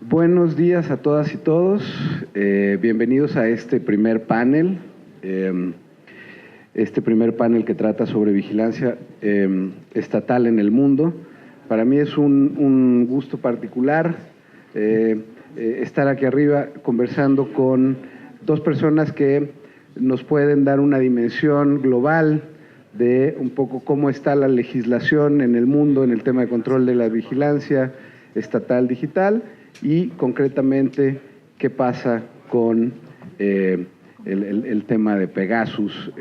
Buenos días a todas y todos. Bienvenidos a este primer panel. Este primer panel que trata sobre vigilancia estatal en el mundo. Para mí es un gusto particular estar aquí arriba conversando con dos personas que nos pueden dar una dimensión global de un poco cómo está la legislación en el mundo en el tema de control de la vigilancia estatal digital y concretamente qué pasa con el tema de Pegasus.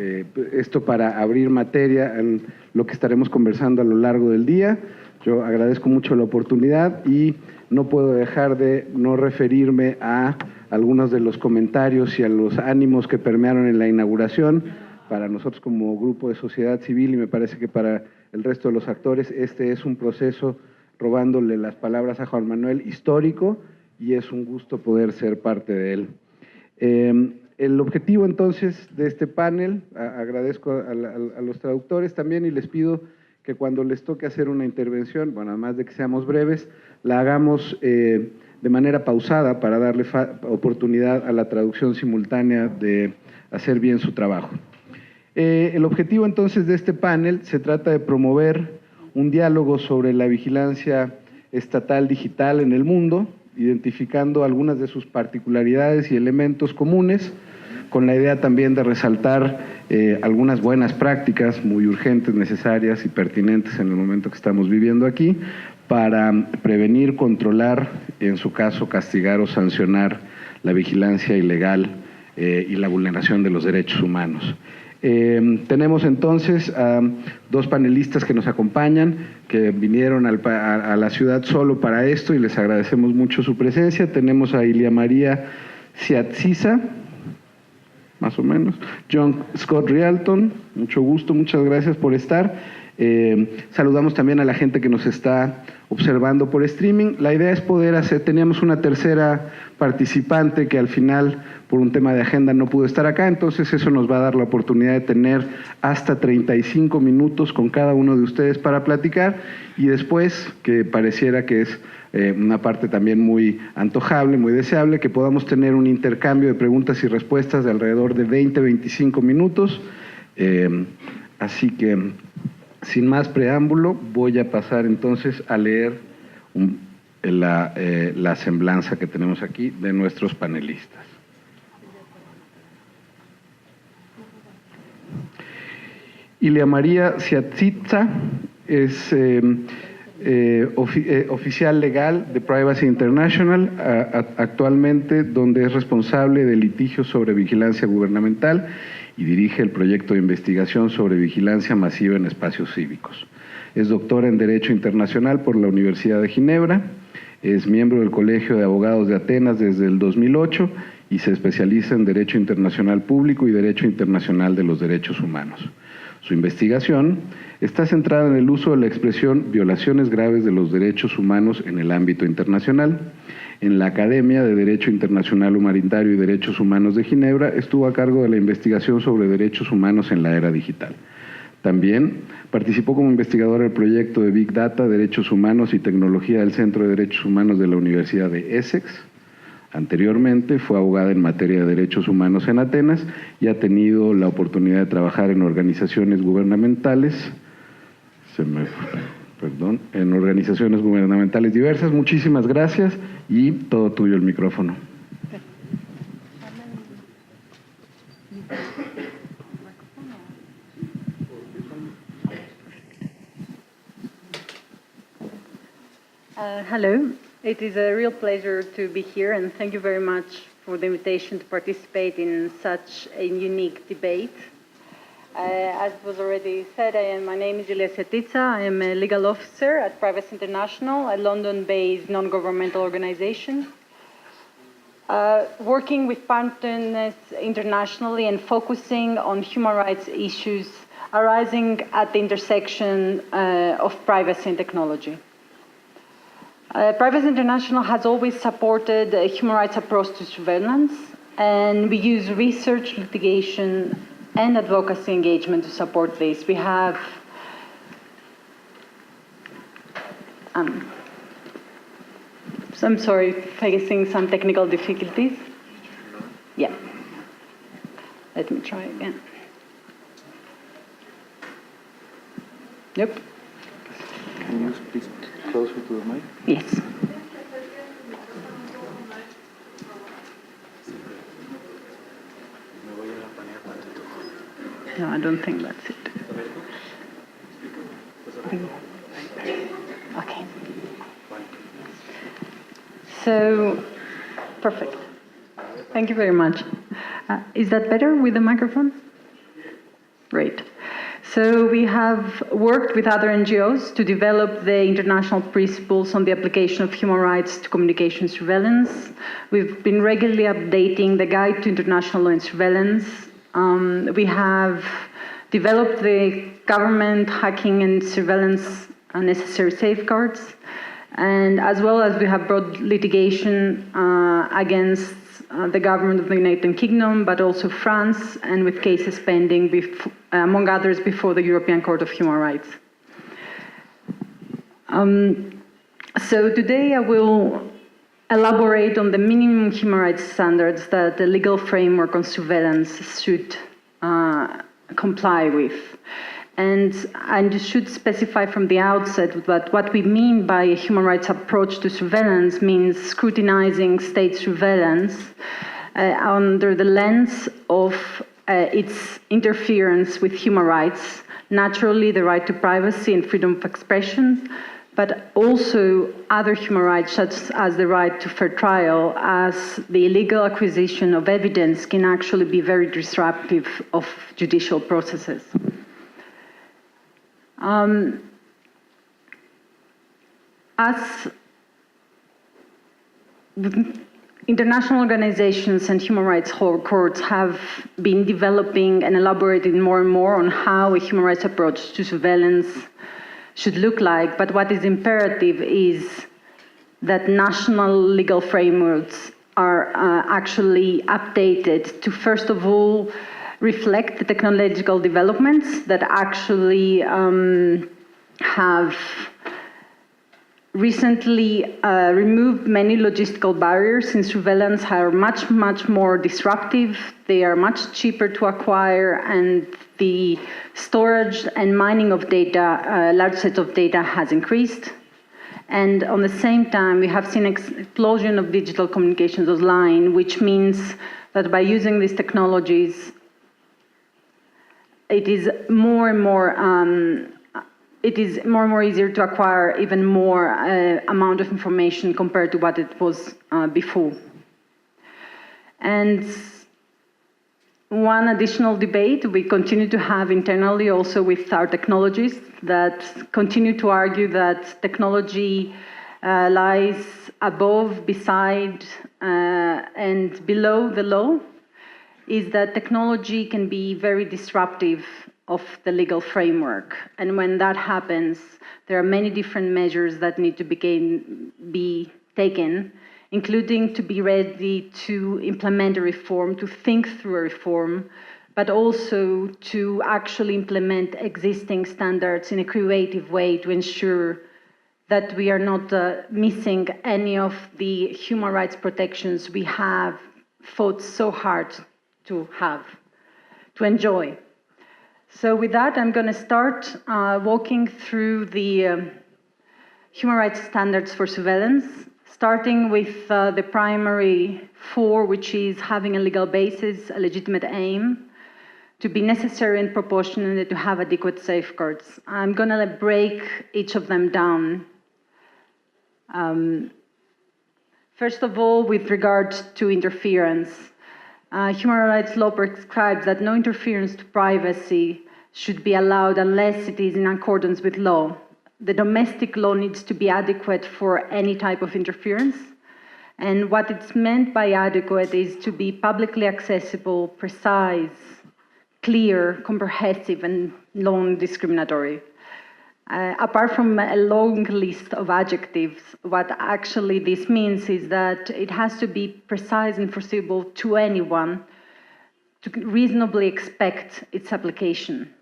Esto para abrir materia en lo que estaremos conversando a lo largo del día. Yo agradezco mucho la oportunidad y no puedo dejar de no referirme a algunos de los comentarios y a los ánimos que permearon en la inauguración. Para nosotros como grupo de sociedad civil y me parece que para el resto de los actores, este es un proceso, robándole las palabras a Juan Manuel, histórico, y es un gusto poder ser parte de él. El objetivo entonces de este panel, agradezco a los traductores también y les pido que cuando les toque hacer una intervención, bueno, además de que seamos breves, la hagamos de manera pausada para darle oportunidad a la traducción simultánea de hacer bien su trabajo. El objetivo entonces de este panel se trata de promover un diálogo sobre la vigilancia estatal digital en el mundo, identificando algunas de sus particularidades y elementos comunes, con la idea también de resaltar algunas buenas prácticas muy urgentes, necesarias y pertinentes en el momento que estamos viviendo aquí, para prevenir, controlar, en su caso castigar o sancionar la vigilancia ilegal y la vulneración de los derechos humanos. Tenemos entonces a dos panelistas que nos acompañan, que vinieron a la ciudad solo para esto y les agradecemos mucho su presencia. Tenemos a Ilia María Siatitsa, más o menos, Scott-Railton, mucho gusto, muchas gracias por estar. Saludamos también a la gente que nos está observando por streaming. La idea es poder hacer, teníamos una tercera participante que al final por un tema de agenda no pudo estar acá, entonces eso nos va a dar la oportunidad de tener hasta 35 minutos con cada uno de ustedes para platicar y después, que pareciera que es una parte también muy antojable, muy deseable, que podamos tener un intercambio de preguntas y respuestas de alrededor de 20-25 minutos. Así que, sin más preámbulo, voy a pasar entonces a leer la semblanza que tenemos aquí de nuestros panelistas. Ilia María Siatitsa es oficial legal de Privacy International, actualmente donde es responsable de litigios sobre vigilancia gubernamental y dirige el proyecto de investigación sobre vigilancia masiva en espacios cívicos. Es doctora en Derecho Internacional por la Universidad de Ginebra, es miembro del Colegio de Abogados de Atenas desde el 2008 y se especializa en Derecho Internacional Público y Derecho Internacional de los Derechos Humanos. Su investigación está centrada en el uso de la expresión violaciones graves de los derechos humanos en el ámbito internacional. En la Academia de Derecho Internacional Humanitario y Derechos Humanos de Ginebra estuvo a cargo de la investigación sobre derechos humanos en la era digital. También participó como investigador del proyecto de Big Data, Derechos Humanos y Tecnología del Centro de Derechos Humanos de la Universidad de Essex. Anteriormente fue abogada en materia de derechos humanos en Atenas y ha tenido la oportunidad de trabajar en organizaciones gubernamentales, en organizaciones gubernamentales diversas. Muchísimas gracias y todo tuyo el micrófono. Hello, it is a real pleasure to be here and thank you very much for the invitation to participate in such a unique debate. As was already said, my name is Ilia Siatitsa. I am a legal officer at Privacy International, a London-based non-governmental organization, working with partners internationally and focusing on human rights issues arising at the intersection of privacy and technology. Privacy International has always supported a human rights approach to surveillance, and we use research, litigation, and advocacy engagement to support this. We have So I'm sorry, facing some technical difficulties. Yeah. Let me try again. Nope. Can you speak closer to the mic? Yes. No, I don't think that's it. Okay. So, perfect. Thank you very much. Is that better with the microphone? Great. So we have worked with other NGOs to develop the international principles on the application of human rights to communication surveillance. We've been regularly updating the Guide to International Law and Surveillance. We have developed the government hacking and surveillance necessary safeguards, and as well as we have brought litigation against the government of the United Kingdom, but also France, and with cases pending, among others, before the European Court of Human Rights. So today I will elaborate on the minimum human rights standards that the legal framework on surveillance should comply with. And I should specify from the outset that what we mean by a human rights approach to surveillance means scrutinizing state surveillance under the lens of its interference with human rights, naturally the right to privacy and freedom of expression, but also other human rights such as the right to fair trial, as the illegal acquisition of evidence can actually be very disruptive of judicial processes. As international organizations and human rights courts have been developing and elaborating more and more on how a human rights approach to surveillance should look like, but what is imperative is that national legal frameworks are actually updated to, first of all, reflect the technological developments that actually have recently removed many logistical barriers in surveillance, are much, much more disruptive. They are much cheaper to acquire, and the storage and mining of data, large set of data, has increased. And on the same time, we have seen an explosion of digital communications online, which means that by using these technologies, it is more and more easier to acquire even more amount of information compared to what it was before. And one additional debate we continue to have internally also with our technologists that continue to argue that technology lies above, beside, and below the law, is that technology can be very disruptive of the legal framework. And when that happens, there are many different measures that need to be taken, including to be ready to implement a reform, to think through a reform, but also to actually implement existing standards in a creative way to ensure that we are not missing any of the human rights protections we have fought so hard to enjoy. So with that, I'm going to start walking through the human rights standards for surveillance, starting with the primary four, which is having a legal basis, a legitimate aim, to be necessary and proportionate, and to have adequate safeguards. I'm going to break each of them down. First of all, with regard to interference, human rights law prescribes that no interference to privacy should be allowed unless it is in accordance with law. The domestic law needs to be adequate for any type of interference. And what it's meant by adequate is to be publicly accessible, precise, clear, comprehensive, and non-discriminatory. Apart from a long list of adjectives, what actually this means is that it has to be precise and foreseeable to anyone to reasonably expect its application.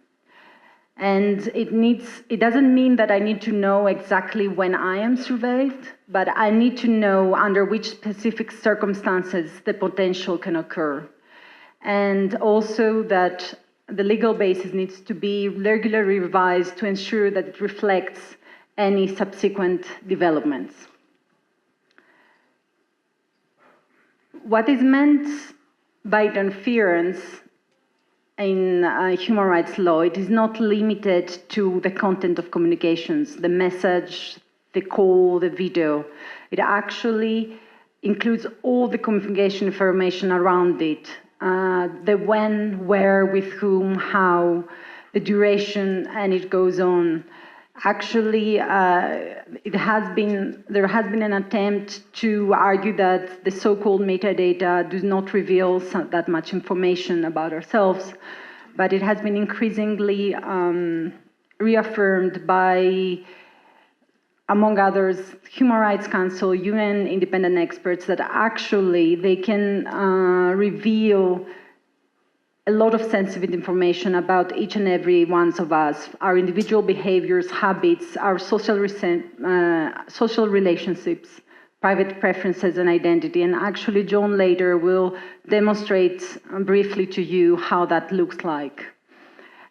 And it doesn't mean that I need to know exactly when I am surveyed, but I need to know under which specific circumstances the potential can occur. And also that the legal basis needs to be regularly revised to ensure that it reflects any subsequent developments. What is meant by interference in human rights law, it is not limited to the content of communications, the message, the call, the video. It actually includes all the communication information around it, the when, where, with whom, how, the duration, and it goes on. Actually, there has been an attempt to argue that the so-called metadata does not reveal that much information about ourselves, but it has been increasingly reaffirmed by, among others, Human Rights Council, UN independent experts, that actually they can reveal a lot of sensitive information about each and every one of us, our individual behaviors, habits, our social relationships, private preferences and identity. And actually, John later will demonstrate briefly to you how that looks like.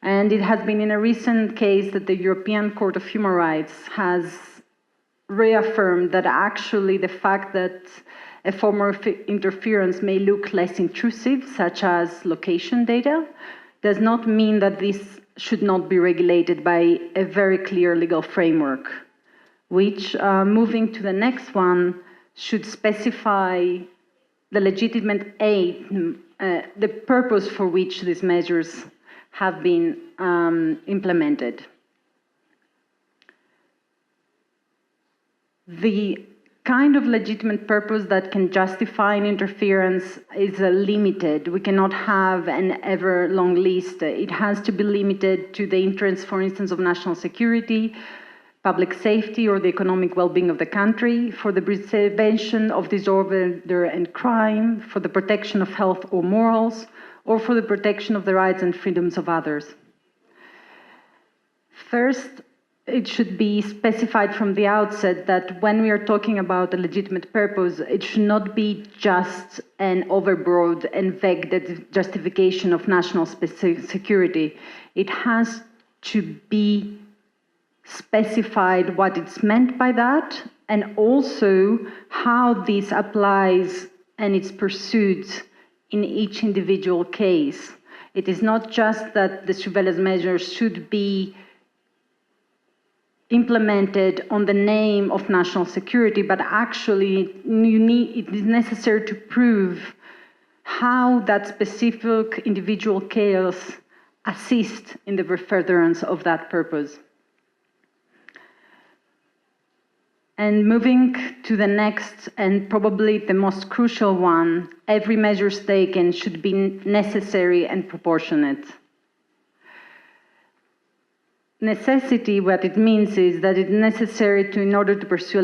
And it has been in a recent case that the European Court of Human Rights has reaffirmed that actually the fact that a form of interference may look less intrusive, such as location data, does not mean that this should not be regulated by a very clear legal framework, which, moving to the next one, should specify the legitimate aim, the purpose for which these measures have been implemented. The kind of legitimate purpose that can justify an interference is limited. We cannot have an ever long list. It has to be limited to the interests, for instance, of national security, public safety, or the economic well-being of the country, for the prevention of disorder and crime, for the protection of health or morals, or for the protection of the rights and freedoms of others. First, it should be specified from the outset that when we are talking about a legitimate purpose, it should not be just an overbroad and vague justification of national security. It has to be specified what it's meant by that, and also how this applies and it's pursued in each individual case. It is not just that the surveillance measures should be implemented on the name of national security, but actually it is necessary to prove how that specific individual case assists in the furtherance of that purpose. And moving to the next, and probably the most crucial one, every measure taken should be necessary and proportionate. Necessity, what it means is that it's necessary in order to pursue a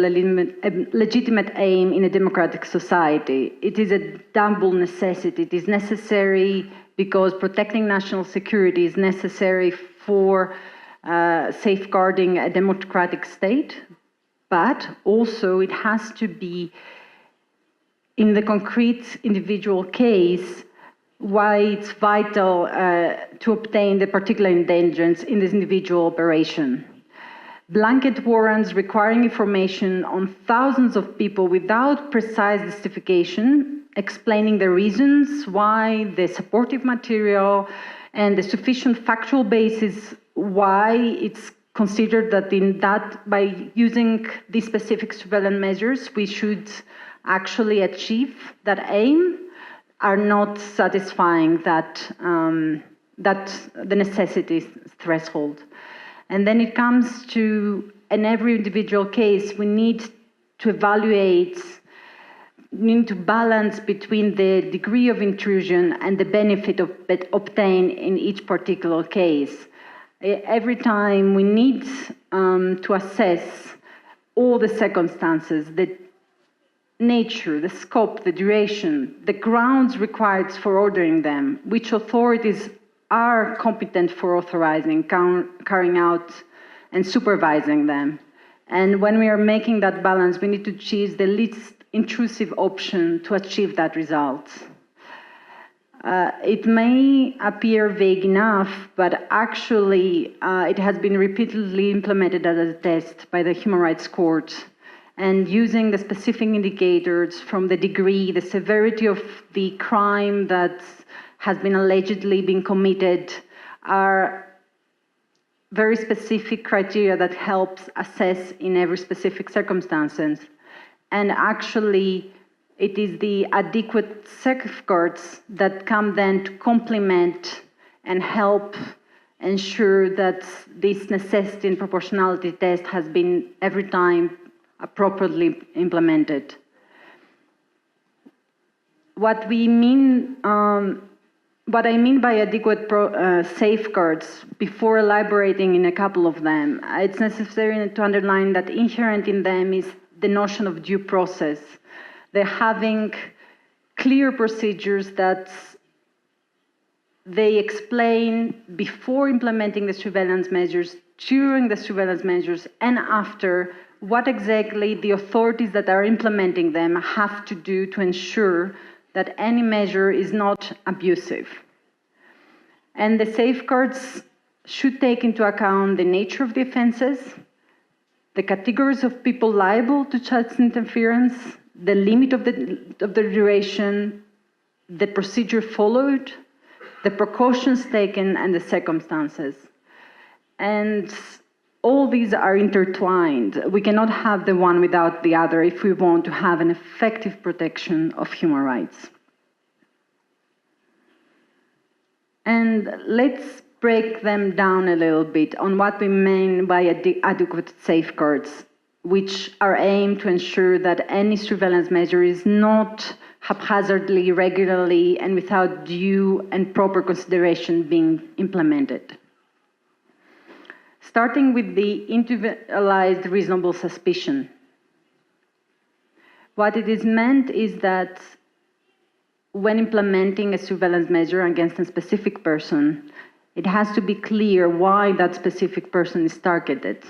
legitimate aim in a democratic society. It is a double necessity. It is necessary because protecting national security is necessary for safeguarding a democratic state, but also it has to be, in the concrete individual case, why it's vital to obtain the particular intelligence in this individual operation. Blanket warrants requiring information on thousands of people without precise justification, explaining the reasons why, the supportive material, and the sufficient factual basis why it's considered that by using these specific surveillance measures, we should actually achieve that aim, are not satisfying that the necessity threshold. And then it comes to, in every individual case, we need to evaluate, we need to balance between the degree of intrusion and the benefit obtained in each particular case. Every time we need to assess all the circumstances, the nature, the scope, the duration, the grounds required for ordering them, which authorities are competent for authorizing, carrying out, and supervising them. And when we are making that balance, we need to choose the least intrusive option to achieve that result. It may appear vague enough, but actually it has been repeatedly implemented as a test by the Human Rights Court. And using the specific indicators from the degree, the severity of the crime that has been allegedly been committed are very specific criteria that helps assess in every specific circumstances. And actually, it is the adequate safeguards that come then to complement and help ensure that this necessity and proportionality test has been every time appropriately implemented. What I mean by adequate safeguards, before elaborating in a couple of them, it's necessary to underline that inherent in them is the notion of due process. They're having clear procedures that they explain before implementing the surveillance measures, during the surveillance measures, and after what exactly the authorities that are implementing them have to do to ensure that any measure is not abusive. And the safeguards should take into account the nature of the offenses, the categories of people liable to such interference, the limit of the duration, the procedure followed, the precautions taken, and the circumstances. And all these are intertwined. We cannot have the one without the other if we want to have an effective protection of human rights. And let's break them down a little bit on what we mean by adequate safeguards, which are aimed to ensure that any surveillance measure is not haphazardly, irregularly, and without due and proper consideration being implemented. Starting with the individualized reasonable suspicion. What it is meant is that when implementing a surveillance measure against a specific person, it has to be clear why that specific person is targeted.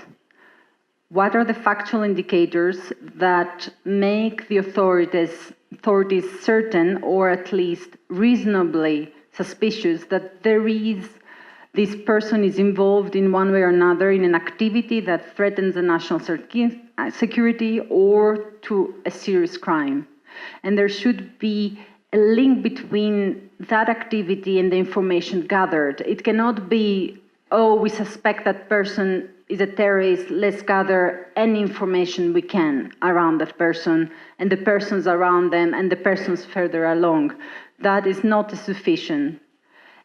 What are the factual indicators that make the authorities certain, or at least reasonably suspicious, that this person is involved in one way or another in an activity that threatens the national security or to a serious crime? And there should be a link between that activity and the information gathered. It cannot be, oh, we suspect that person is a terrorist, let's gather any information we can around that person, and the persons around them, and the persons further along. That is not sufficient.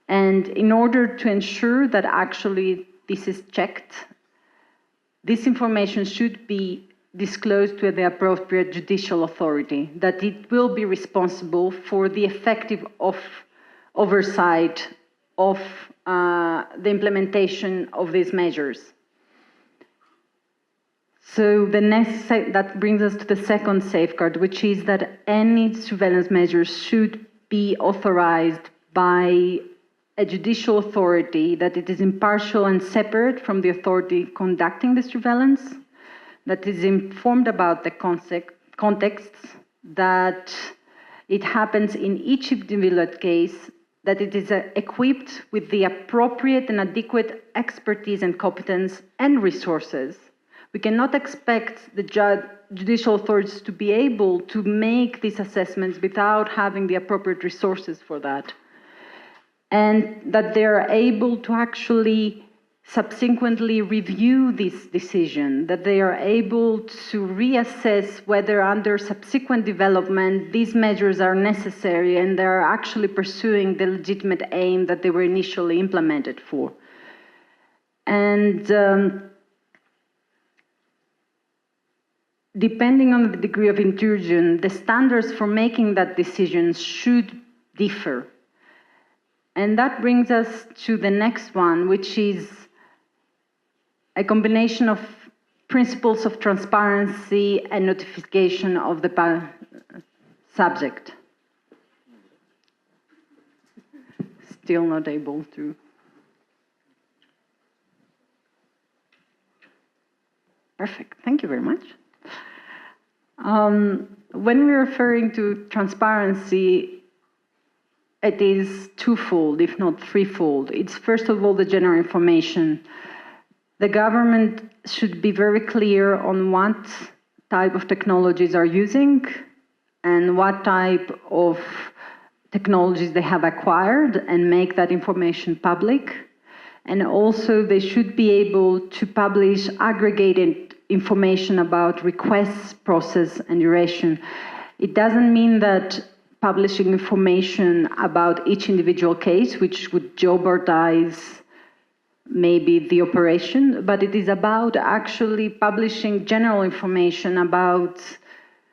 And in order to ensure that actually this is checked, this information should be disclosed to the appropriate judicial authority, that it will be responsible for the effective oversight of the implementation of these measures. So that brings us to the second safeguard, which is that any surveillance measures should be authorized by a judicial authority, that it is impartial and separate from the authority conducting the surveillance, that is informed about the contexts, that it happens in each individual case, that it is equipped with the appropriate and adequate expertise and competence and resources. We cannot expect the judicial authorities to be able to make these assessments without having the appropriate resources for that. And that they are able to actually subsequently review this decision, that they are able to reassess whether under subsequent development these measures are necessary and they are actually pursuing the legitimate aim that they were initially implemented for. And depending on the degree of intrusion, the standards for making that decision should differ. And that brings us to the next one, which is a combination of principles of transparency and notification of the subject. Still not able to Perfect. Thank you very much. When we're referring to transparency, it is twofold, if not threefold. It's first of all the general information. The government should be very clear on what type of technologies are using and what type of technologies they have acquired and make that information public. And also they should be able to publish aggregated information about requests, process, and duration. It doesn't mean that publishing information about each individual case, which would jeopardize maybe the operation, but it is about actually publishing general information about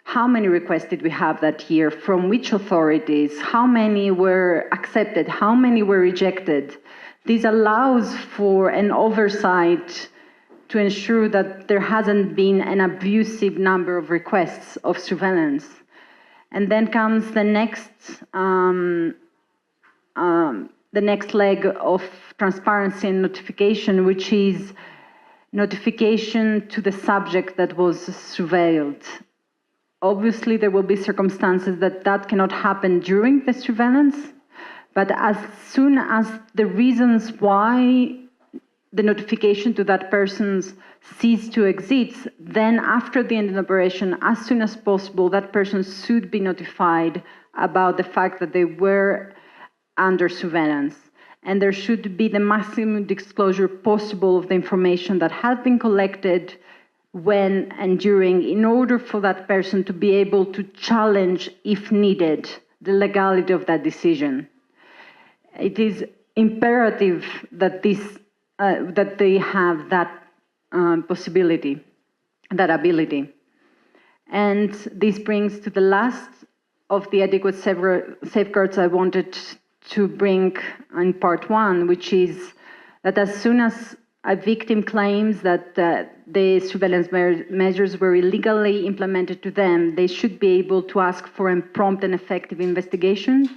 how many requests did we have that year, from which authorities, how many were accepted, how many were rejected. This allows for an oversight to ensure that there hasn't been an abusive number of requests of surveillance. And then comes the next leg of transparency and notification, which is notification to the subject that was surveilled. Obviously, there will be circumstances that cannot happen during the surveillance, but as soon as the reasons why the notification to that person cease to exist, then after the end of the operation, as soon as possible, that person should be notified about the fact that they were under surveillance. And there should be the maximum disclosure possible of the information that has been collected when and during, in order for that person to be able to challenge, if needed, the legality of that decision. It is imperative that that they have that possibility, that ability. And this brings to the last of the adequate safeguards I wanted to bring in part one, which is that as soon as a victim claims that the surveillance measures were illegally implemented to them, they should be able to ask for a prompt and effective investigation.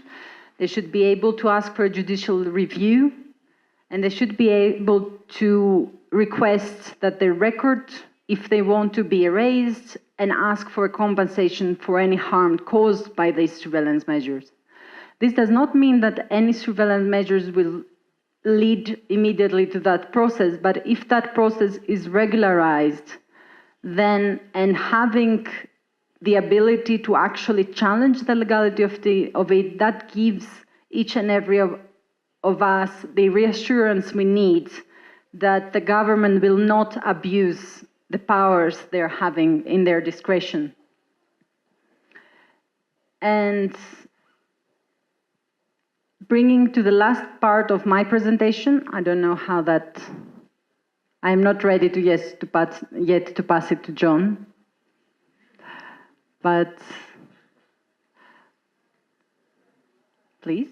They should be able to ask for a judicial review, and they should be able to request that their record, if they want to be erased, and ask for a compensation for any harm caused by these surveillance measures. This does not mean that any surveillance measures will lead immediately to that process, but if that process is regularized, then, and having the ability to actually challenge the legality of it, that gives each and every of us the reassurance we need that the government will not abuse the powers they're having in their discretion. And bringing to the last part of my presentation, I don't know how that, I'm not ready to yet to pass it to John, but please.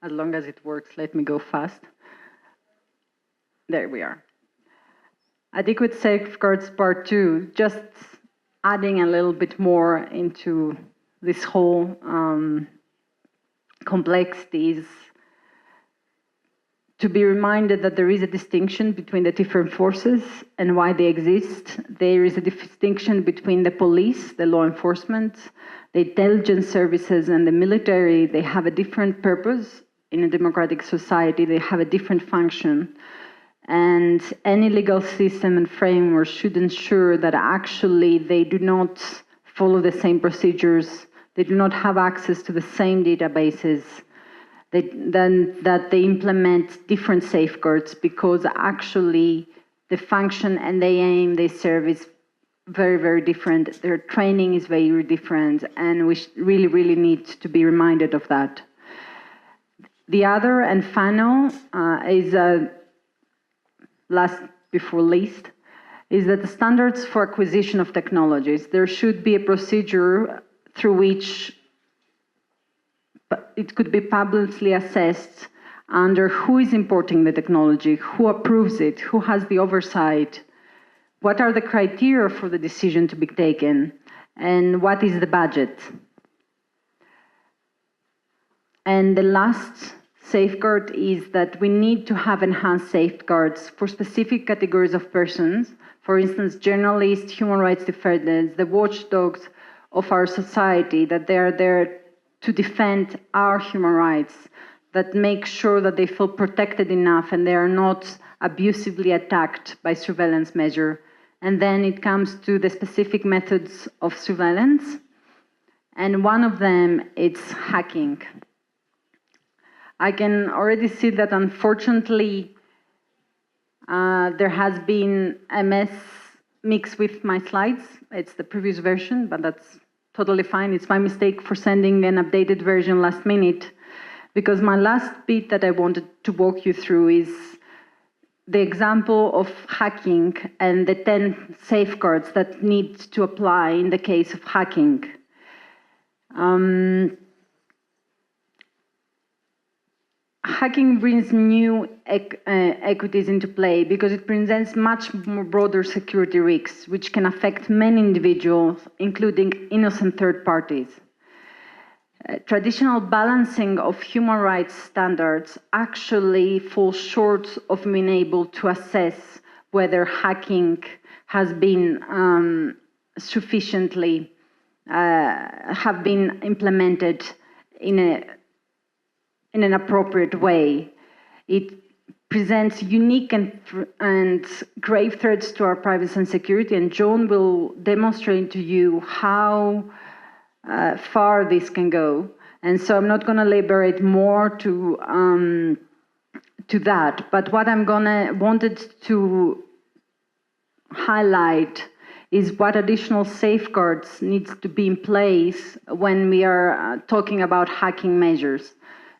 As long as it works, let me go fast. There we are. Adequate safeguards part 2, just adding a little bit more into this whole complexities, to be reminded that there is a distinction between the different forces and why they exist. There is a distinction between the police, the law enforcement, the intelligence services, and the military. They have a different purpose. In a democratic society, they have a different function. And any legal system and framework should ensure that actually they do not follow the same procedures, they do not have access to the same databases, that they implement different safeguards, because actually the function and the aim they serve is very, very different. Their training is very different, and we really, really need to be reminded of that. The other and final is last before least, is that the standards for acquisition of technologies. There should be a procedure through which it could be publicly assessed under who is importing the technology, who approves it, who has the oversight, what are the criteria for the decision to be taken, and what is the budget. And the last safeguard is that we need to have enhanced safeguards for specific categories of persons, for instance, journalists, human rights defenders, the watchdogs of our society, that they are there to defend our human rights, that make sure that they feel protected enough and they are not abusively attacked by surveillance measure. And then it comes to the specific methods of surveillance. And one of them is hacking. I can already see that unfortunately there has been a mess mixed with my slides. It's the previous version, but that's totally fine. It's my mistake for sending an updated version last minute, because my last bit that I wanted to walk you through is the example of hacking and the 10 safeguards that need to apply in the case of hacking. Hacking brings new equities into play because it presents much more broader security risks, which can affect many individuals, including innocent third parties. Traditional balancing of human rights standards actually falls short of being able to assess whether hacking has been sufficiently have been implemented in an appropriate way. It presents unique and grave threats to our privacy and security, and John will demonstrate to you how far this can go. And so I'm not going to elaborate more to that, but what I'm wanted to highlight is what additional safeguards needs to be in place when we are talking about hacking measures,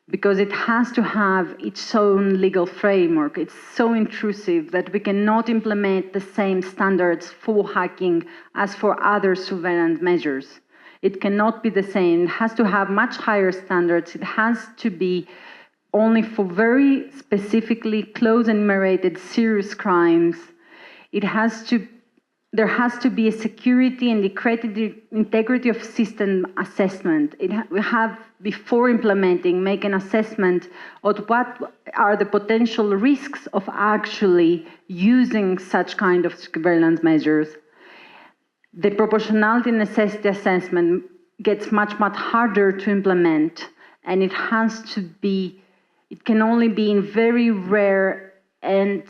because it has to have its own legal framework. It's so intrusive that we cannot implement the same standards for hacking as for other surveillance measures. It cannot be the same. It has to have much higher standards. It has to be only for very specifically close enumerated serious crimes. There has to be a security and the integrity of system assessment. We have, before implementing, make an assessment of what are the potential risks of actually using such kind of surveillance measures. The proportionality and necessity assessment gets much, much harder to implement, and it can only be in very rare and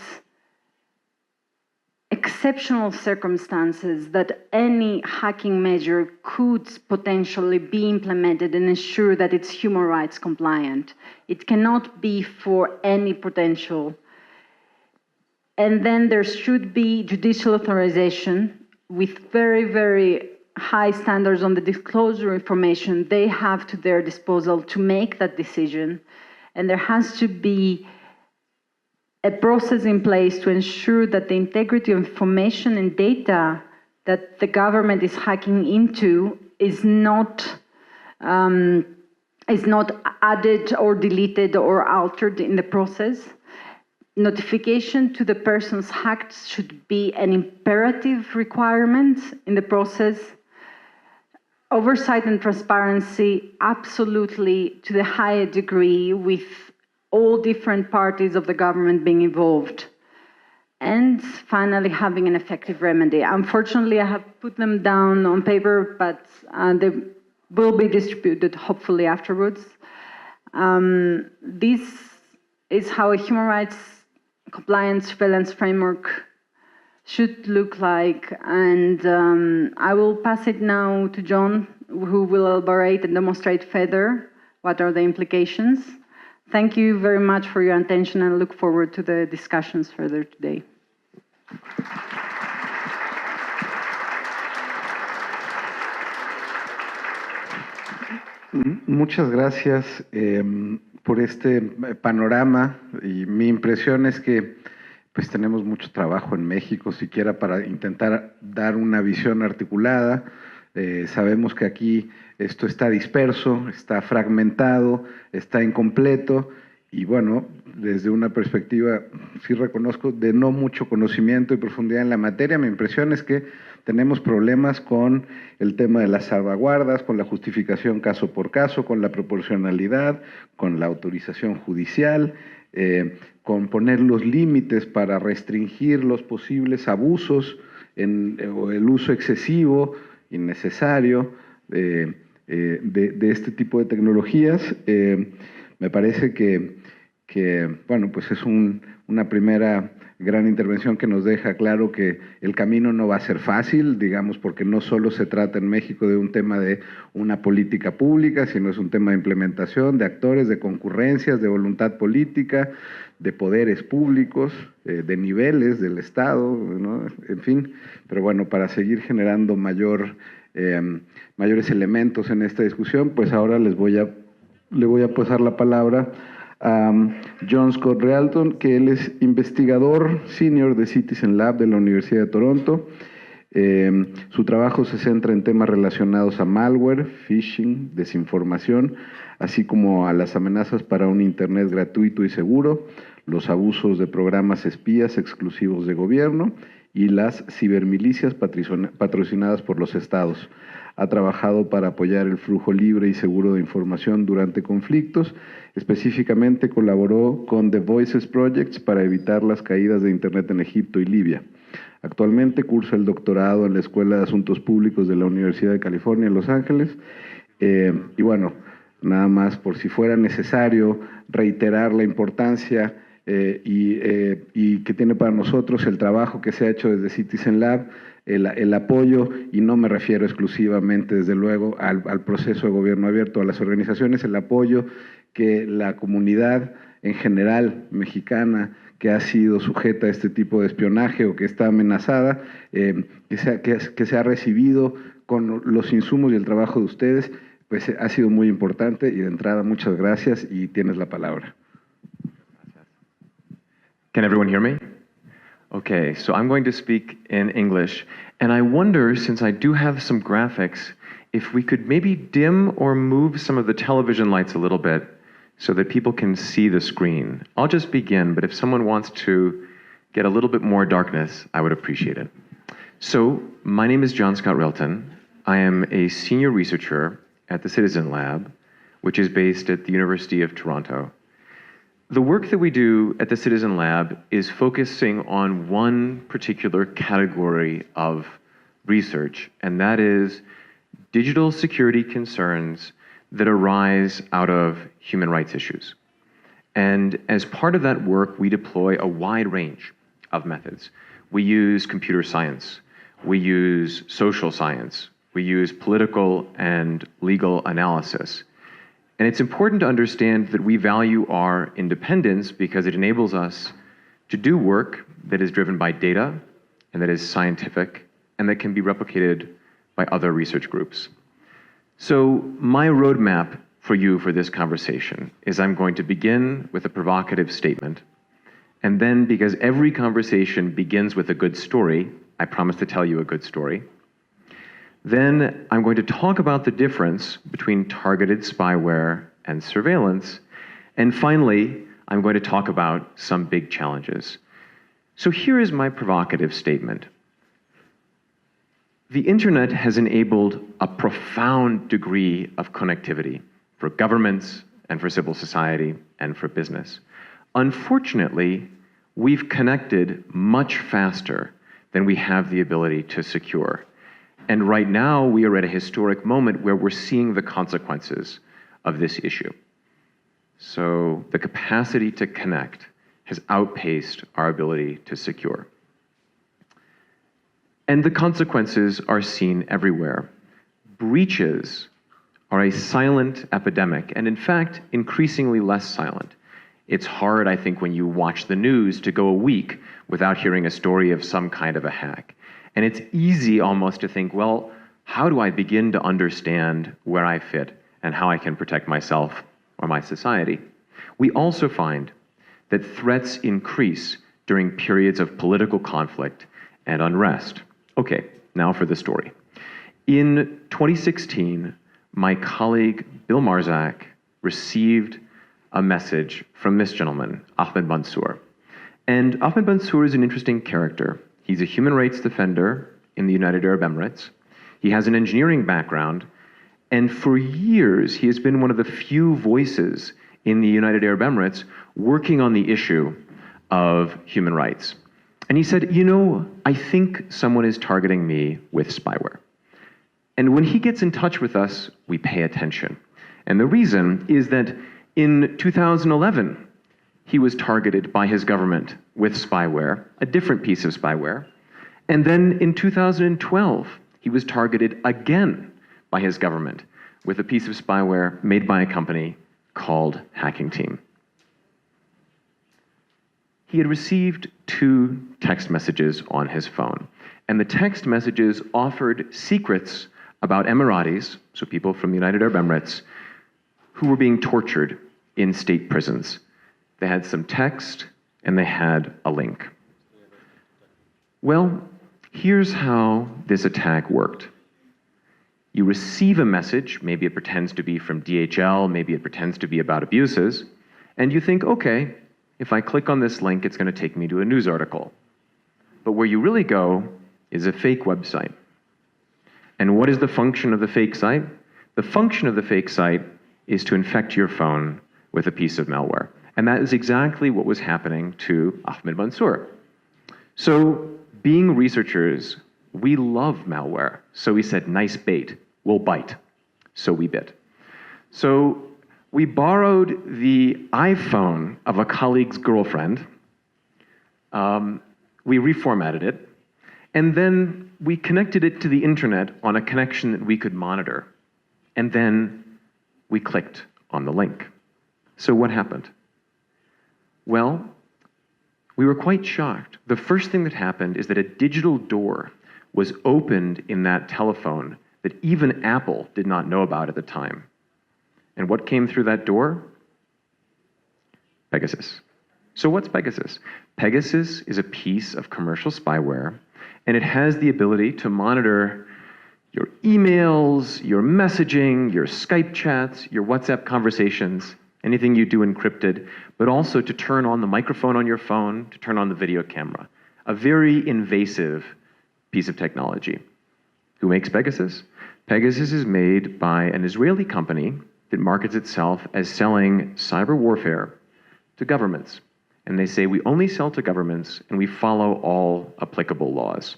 exceptional circumstances that any hacking measure could potentially be implemented and ensure that it's human rights compliant. It cannot be for any potential. And then there should be judicial authorization with very, very high standards on the disclosure information they have to their disposal to make that decision. And there has to be a process in place to ensure that the integrity of information and data that the government is hacking into is not added or deleted or altered in the process. Notification to the persons hacked should be an imperative requirement in the process. Oversight and transparency, absolutely to the higher degree, with all different parties of the government being involved. And finally, having an effective remedy. Unfortunately, I have put them down on paper, but they will be distributed hopefully afterwards. This is how a human rights compliance surveillance framework should look like. And I will pass it now to John, who will elaborate and demonstrate further what are the implications. Thank you very much for your attention, and look forward to the discussions further today. Muchas gracias por este panorama, y mi impresión es que pues tenemos mucho trabajo en México, siquiera para intentar dar una visión articulada. Sabemos que aquí esto está disperso, está fragmentado, está incompleto, y bueno, desde una perspectiva, sí reconozco, de no mucho conocimiento y profundidad en la materia, mi impresión es que tenemos problemas con el tema de las salvaguardas, con la justificación caso por caso, con la proporcionalidad, con la autorización judicial, con poner los límites para restringir los posibles abusos o el uso excesivo, innecesario, de este tipo de tecnologías. Me parece que bueno, pues es una primera gran intervención que nos deja claro que el camino no va a ser fácil, digamos, porque no solo se trata en México de un tema de una política pública, sino es un tema de implementación, de actores, de concurrencias, de voluntad política, de poderes públicos, de niveles del Estado, ¿no? En fin, pero bueno, para seguir generando mayores elementos en esta discusión, pues ahora le voy a pasar la palabra a John Scott-Railton, que él es investigador senior de CitizenLab de la Universidad de Toronto. Su trabajo se centra en temas relacionados a malware, phishing, desinformación, así como a las amenazas para un Internet gratuito y seguro, los abusos de programas espías exclusivos de gobierno y las cibermilicias patrocinadas por los estados. Ha trabajado para apoyar el flujo libre y seguro de información durante conflictos. Específicamente colaboró con The Voices Projects para evitar las caídas de Internet en Egipto y Libia. Actualmente cursa el doctorado en la Escuela de Asuntos Públicos de la Universidad de California en Los Ángeles. Y bueno, nada más por si fuera necesario reiterar la importancia y que tiene para nosotros el trabajo que se ha hecho desde CitizenLab, el apoyo, y no me refiero exclusivamente, desde luego, al proceso de gobierno abierto, a las organizaciones, el apoyo que la comunidad en general mexicana que ha sido sujeta a este tipo de espionaje o que está amenazada, que se ha recibido con los insumos y el trabajo de ustedes, pues ha sido muy importante, y de entrada muchas gracias y tienes la palabra. Can everyone hear me? Okay, so I'm going to speak in English, and I wonder, since I do have some graphics, if we could maybe dim or move some of the television lights a little bit so that people can see the screen. I'll just begin, but if someone wants to get a little bit more darkness, I would appreciate it. So, my name is John Scott-Railton. I am a senior researcher at the CitizenLab, which is based at the University of Toronto. The work that we do at the CitizenLab is focusing on one particular category of research, and that is digital security concerns that arise out of human rights issues. And as part of that work, we deploy a wide range of methods. We use computer science, we use social science, we use political and legal analysis. And it's important to understand that we value our independence because it enables us to do work that is driven by data and that is scientific and that can be replicated by other research groups. So my roadmap for you for this conversation is I'm going to begin with a provocative statement, and then, because every conversation begins with a good story, I promise to tell you a good story. Then I'm going to talk about the difference between targeted spyware and surveillance. And finally, I'm going to talk about some big challenges. So here is my provocative statement. The internet has enabled a profound degree of connectivity for governments and for civil society and for business. Unfortunately, we've connected much faster than we have the ability to secure. And right now, we are at a historic moment where we're seeing the consequences of this issue. So the capacity to connect has outpaced our ability to secure. And the consequences are seen everywhere. Breaches are a silent epidemic, and in fact, increasingly less silent. It's hard, I think, when you watch the news to go a week without hearing a story of some kind of a hack. And it's easy almost to think, well, how do I begin to understand where I fit and how I can protect myself or my society? We also find that threats increase during periods of political conflict and unrest. Okay, now for the story. In 2016, my colleague Bill Marzak received a message from this gentleman, Ahmed Mansour. And Ahmed Mansour is an interesting character. He's a human rights defender in the United Arab Emirates. He has an engineering background, and for years he has been one of the few voices in the United Arab Emirates working on the issue of human rights. And he said, you know, I think someone is targeting me with spyware. And when he gets in touch with us, we pay attention. And the reason is that in 2011, he was targeted by his government with spyware, a different piece of spyware. And then in 2012, he was targeted again by his government with a piece of spyware made by a company called Hacking Team. He had received 2 text messages on his phone, and the text messages offered secrets about Emiratis, so people from the United Arab Emirates, who were being tortured in state prisons. They had some text, and they had a link. Well, here's how this attack worked. You receive a message, maybe it pretends to be from DHL, maybe it pretends to be about abuses, and you think, okay, if I click on this link, it's going to take me to a news article. But where you really go is a fake website. And what is the function of the fake site? The function of the fake site is to infect your phone with a piece of malware. And that is exactly what was happening to Ahmed Mansour. So, being researchers, we love malware. So we said, nice bait, we'll bite. So we bit. So we borrowed the iPhone of a colleague's girlfriend, we reformatted it, and then we connected it to the internet on a connection that we could monitor. And then we clicked on the link. So what happened? Well, we were quite shocked. The first thing that happened is that a digital door was opened in that telephone that even Apple did not know about at the time. And what came through that door? Pegasus. So what's Pegasus? Pegasus is a piece of commercial spyware, and it has the ability to monitor your emails, your messaging, your Skype chats, your WhatsApp conversations, anything you do encrypted, but also to turn on the microphone on your phone, to turn on the video camera. A very invasive piece of technology. Who makes Pegasus? Pegasus is made by an Israeli company that markets itself as selling cyber warfare to governments. And they say we only sell to governments and we follow all applicable laws.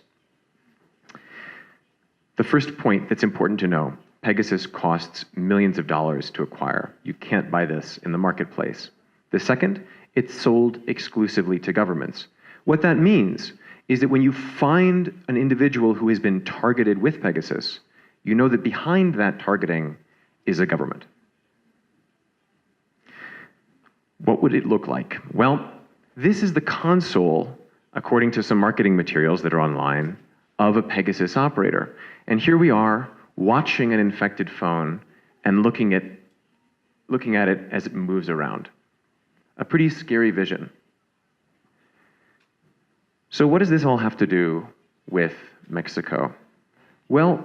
The first point that's important to know, Pegasus costs millions of dollars to acquire. You can't buy this in the marketplace. The second, it's sold exclusively to governments. What that means is that when you find an individual who has been targeted with Pegasus, you know that behind that targeting is a government. What would it look like? Well, this is the console, according to some marketing materials that are online, of a Pegasus operator. And here we are, watching an infected phone and looking at it as it moves around. A pretty scary vision. So what does this all have to do with Mexico? Well,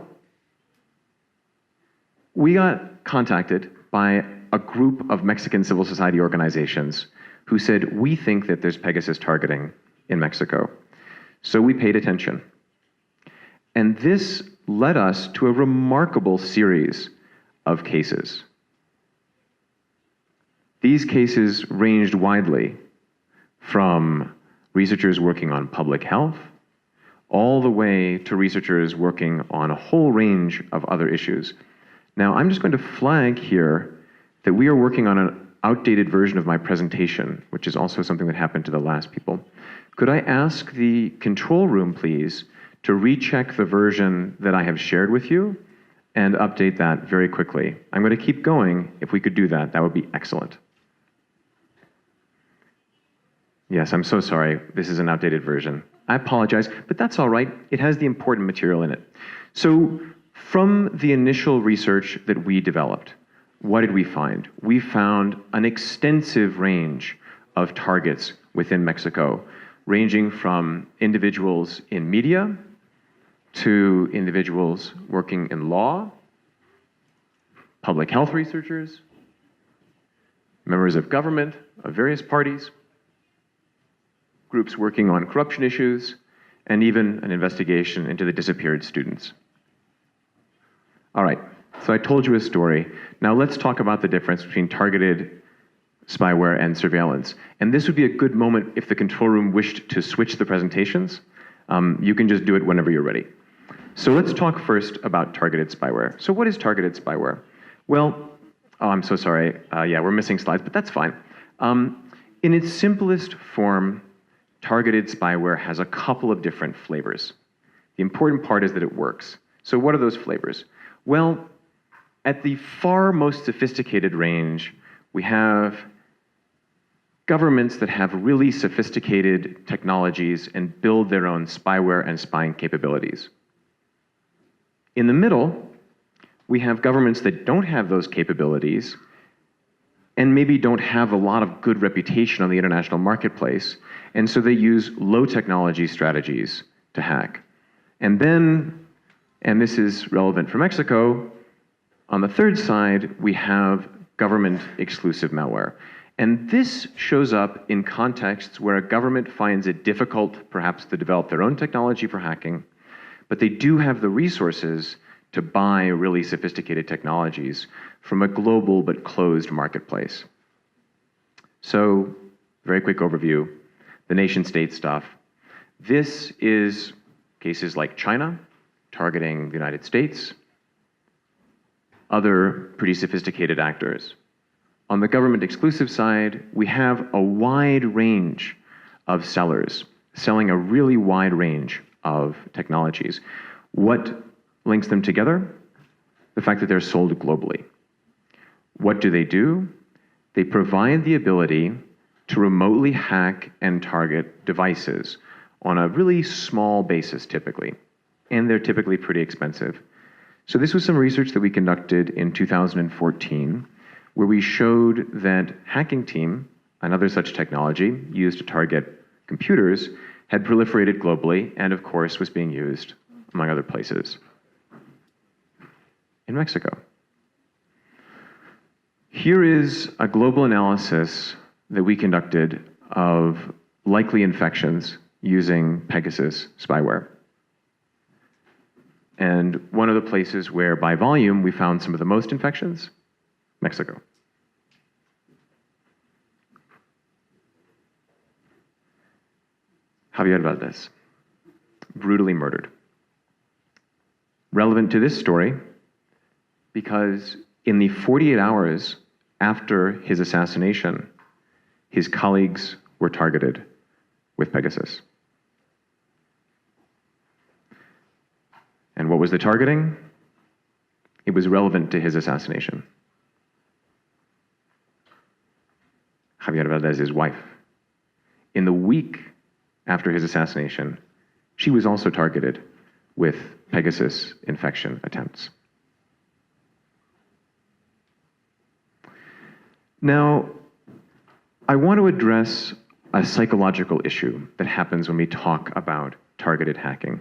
we got contacted by a group of Mexican civil society organizations who said, we think that there's Pegasus targeting in Mexico. So we paid attention. And this led us to a remarkable series of cases. These cases ranged widely from researchers working on public health, all the way to researchers working on a whole range of other issues. Now, I'm just going to flag here that we are working on an outdated version of my presentation, which is also something that happened to the last people. Could I ask the control room, please, to recheck the version that I have shared with you and update that very quickly? I'm going to keep going. If we could do that, that would be excellent. Yes, I'm so sorry. This is an outdated version. I apologize, but that's all right. It has the important material in it. So from the initial research that we developed, what did we find? We found an extensive range of targets within Mexico, ranging from individuals in media to individuals working in law, public health researchers, members of government, of various parties, groups working on corruption issues, and even an investigation into the disappeared students. All right, so I told you a story. Now let's talk about the difference between targeted spyware and surveillance. And this would be a good moment if the control room wished to switch the presentations. You can just do it whenever you're ready. So let's talk first about targeted spyware. So what is targeted spyware? Well, oh, I'm so sorry. Yeah, we're missing slides, but that's fine. In its simplest form, targeted spyware has a couple of different flavors. The important part is that it works. So what are those flavors? Well, at the far most sophisticated range, we have governments that have really sophisticated technologies and build their own spyware and spying capabilities. In the middle, we have governments that don't have those capabilities and maybe don't have a lot of good reputation on the international marketplace, and so they use low technology strategies to hack. And then, and this is relevant for Mexico, on the third side, we have government exclusive malware. And this shows up in contexts where a government finds it difficult, perhaps, to develop their own technology for hacking, but they do have the resources to buy really sophisticated technologies from a global but closed marketplace. So, very quick overview, the nation-state stuff. This is cases like China, targeting the United States, other pretty sophisticated actors. On the government exclusive side, we have a wide range of sellers selling a really wide range of technologies. What links them together? The fact that they're sold globally. What do? They provide the ability to remotely hack and target devices on a really small basis typically, and they're typically pretty expensive. So this was some research that we conducted in 2014, where we showed that hacking team, another such technology used to target computers, had proliferated globally and of course was being used among other places in Mexico. Here is a global analysis that we conducted of likely infections using Pegasus spyware. And one of the places where by volume we found some of the most infections, Mexico. Javier Valdez, brutally murdered. Relevant to this story because in the 48 hours after his assassination, his colleagues were targeted with Pegasus. And what was the targeting? It was relevant to his assassination. Javier Valdez's wife. In the week after his assassination, she was also targeted with Pegasus infection attempts. Now, I want to address a psychological issue that happens when we talk about targeted hacking.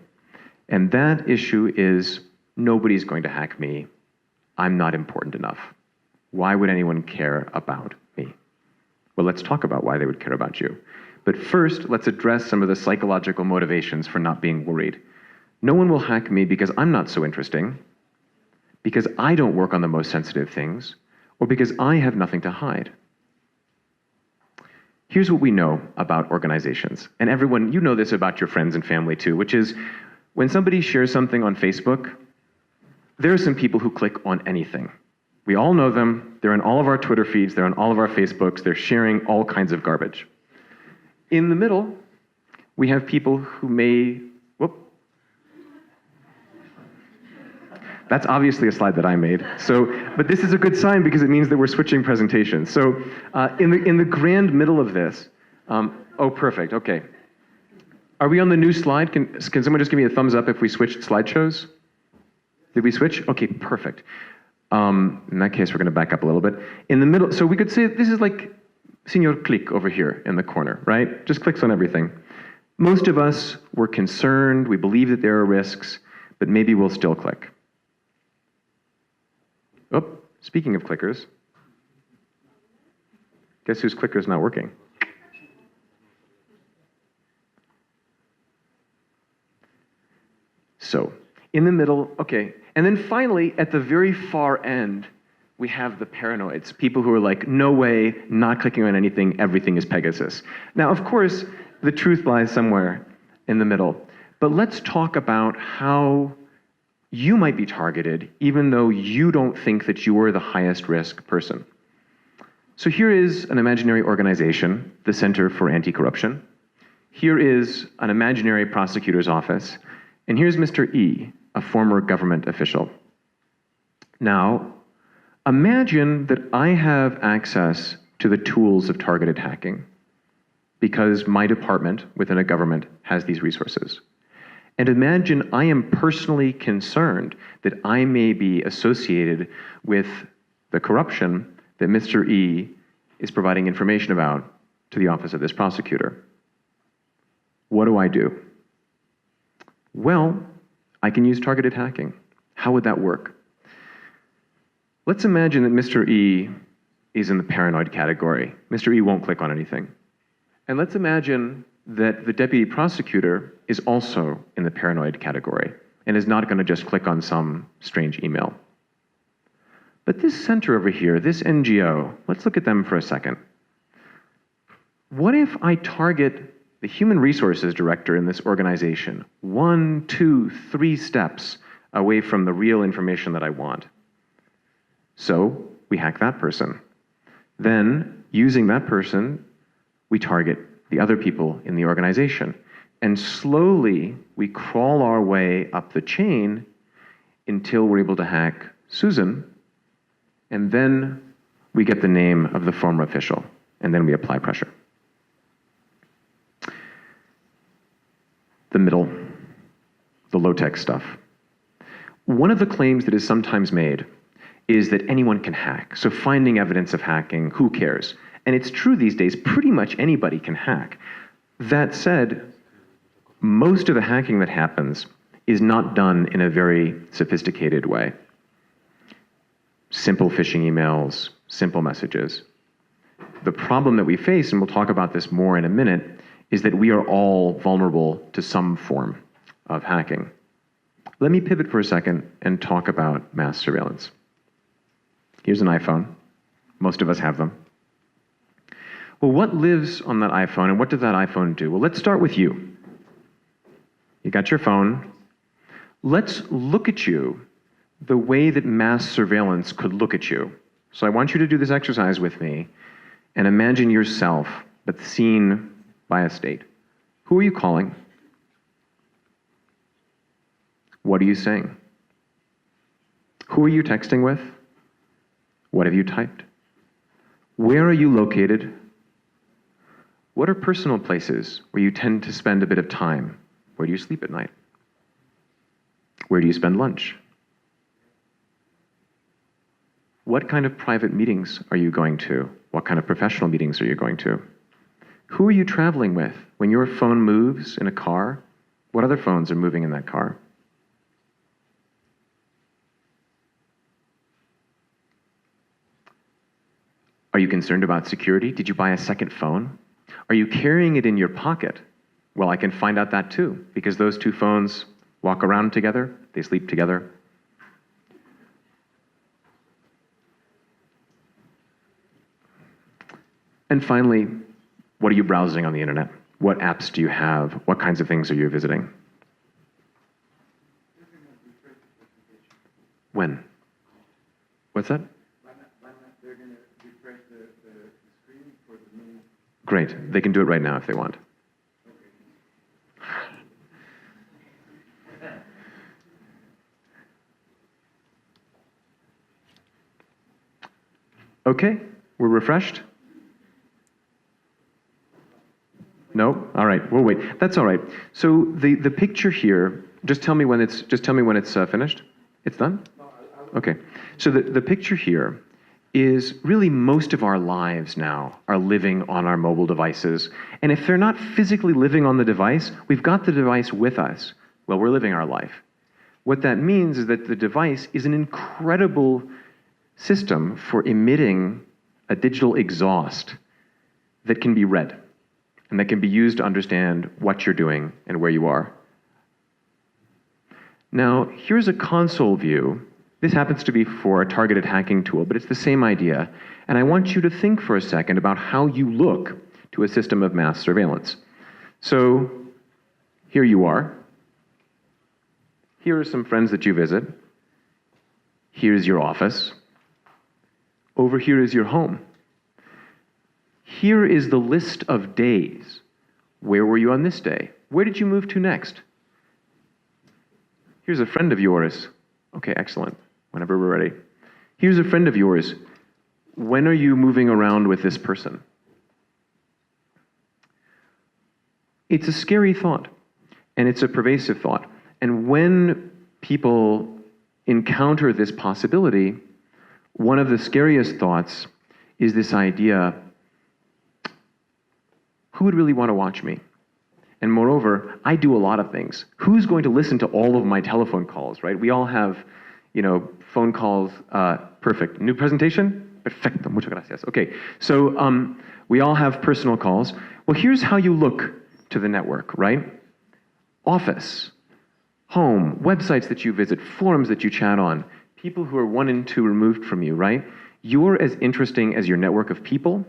And that issue is, nobody's going to hack me. I'm not important enough. Why would anyone care about me? Well, let's talk about why they would care about you. But first, let's address some of the psychological motivations for not being worried. No one will hack me because I'm not so interesting, because I don't work on the most sensitive things, or because I have nothing to hide. Here's what we know about organizations. And everyone, you know this about your friends and family too, which is when somebody shares something on Facebook, there are some people who click on anything. We all know them. They're in all of our Twitter feeds. They're on all of our Facebooks. They're sharing all kinds of garbage. In the middle, we have people who may, that's obviously a slide that I made. So, but this is a good sign because it means that we're switching presentations. So in the grand middle of this, oh, perfect, okay. Are we on the new slide? Can someone just give me a thumbs up if we switched slideshows? Did we switch? Okay, perfect. In that case, we're gonna back up a little bit. In the middle, so we could say this is like Señor Click over here in the corner, right? Just clicks on everything. Most of us were concerned, we believe that there are risks, but maybe we'll still click. Oh, speaking of clickers. Guess whose clicker's not working? So, in the middle, okay. And then finally, at the very far end, we have the paranoids, people who are like, no way, not clicking on anything, everything is Pegasus. Now, of course, the truth lies somewhere in the middle. But let's talk about how you might be targeted, even though you don't think that you are the highest risk person. So here is an imaginary organization, the Center for Anti-Corruption. Here is an imaginary prosecutor's office. And here's Mr. E, a former government official. Now, imagine that I have access to the tools of targeted hacking because my department within a government has these resources. And imagine I am personally concerned that I may be associated with the corruption that Mr. E is providing information about to the office of this prosecutor. What do I do? Well, I can use targeted hacking. How would that work? Let's imagine that Mr. E is in the paranoid category. Mr. E won't click on anything. And let's imagine that the deputy prosecutor is also in the paranoid category and is not going to just click on some strange email. But this center over here, this NGO, let's look at them for a second. What if I target the human resources director in this organization 1, 2, 3 steps away from the real information that I want? So we hack that person. Then, using that person, we target the other people in the organization. And slowly, we crawl our way up the chain until we're able to hack Susan, and then we get the name of the former official, and then we apply pressure. The middle, the low-tech stuff. One of the claims that is sometimes made is that anyone can hack. So finding evidence of hacking, who cares? And it's true these days, pretty much anybody can hack. That said, most of the hacking that happens is not done in a very sophisticated way. Simple phishing emails, simple messages. The problem that we face, and we'll talk about this more in a minute, is that we are all vulnerable to some form of hacking. Let me pivot for a second and talk about mass surveillance. Here's an iPhone. Most of us have them. Well, what lives on that iPhone, and what does that iPhone do? Well, let's start with you. You got your phone. Let's look at you the way that mass surveillance could look at you. So I want you to do this exercise with me and imagine yourself, but seen by a state. Who are you calling? What are you saying? Who are you texting with? What have you typed? Where are you located? What are personal places where you tend to spend a bit of time? Where do you sleep at night? Where do you spend lunch? What kind of private meetings are you going to? What kind of professional meetings are you going to? Who are you traveling with? When your phone moves in a car, what other phones are moving in that car? Are you concerned about security? Did you buy a second phone? Are you carrying it in your pocket? Well, I can find out that too, because those two phones walk around together, they sleep together. And finally, what are you browsing on the internet? What apps do you have? What kinds of things are you visiting? When? What's that? They're going to refresh the screen for the new... Great. They can do it right now if they want. Okay, we're refreshed? No? All right, we'll wait. That's all right. So the picture here, just tell me when it's finished. It's done? Okay. So the picture here is really most of our lives now are living on our mobile devices. And if they're not physically living on the device, we've got the device with us while we're living our life. What that means is that the device is an incredible system for emitting a digital exhaust that can be read and that can be used to understand what you're doing and where you are. Now, here's a console view. This happens to be for a targeted hacking tool, but it's the same idea. And I want you to think for a second about how you look to a system of mass surveillance. So here you are. Here are some friends that you visit. Here's your office. Over here is your home. Here is the list of days. Where were you on this day? Where did you move to next? Here's a friend of yours. Okay, excellent. Whenever we're ready. Here's a friend of yours. When are you moving around with this person? It's a scary thought, and it's a pervasive thought. And when people encounter this possibility, one of the scariest thoughts is this idea, who would really want to watch me? And moreover, I do a lot of things. Who's going to listen to all of my telephone calls, right? We all have, phone calls. Perfect. New presentation? Perfecto. Muchas gracias. Okay. So we all have personal calls. Well, here's how you look to the network, right? Office, home, websites that you visit, forums that you chat on, people who are 1 and 2 removed from you, right? You're as interesting as your network of people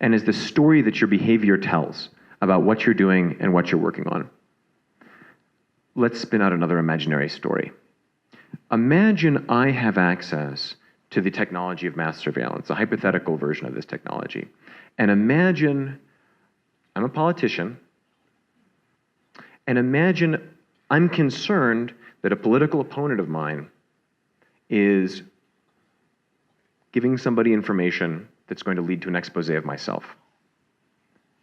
and as the story that your behavior tells about what you're doing and what you're working on. Let's spin out another imaginary story. Imagine I have access to the technology of mass surveillance, a hypothetical version of this technology. And imagine I'm a politician, and imagine I'm concerned that a political opponent of mine is giving somebody information that's going to lead to an expose of myself.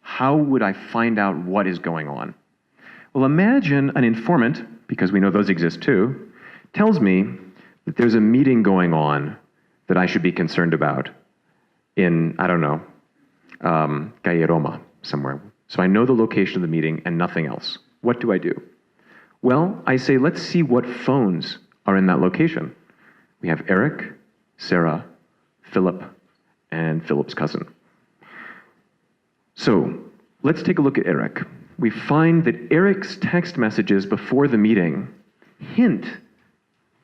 How would I find out what is going on? Well, imagine an informant, because we know those exist too, tells me that there's a meeting going on that I should be concerned about in, I don't know, Calle Roma somewhere. So I know the location of the meeting and nothing else. What do I do? Well, I say, let's see what phones are in that location. We have Eric, Sarah, Philip, and Philip's cousin. So let's take a look at Eric. We find that Eric's text messages before the meeting hint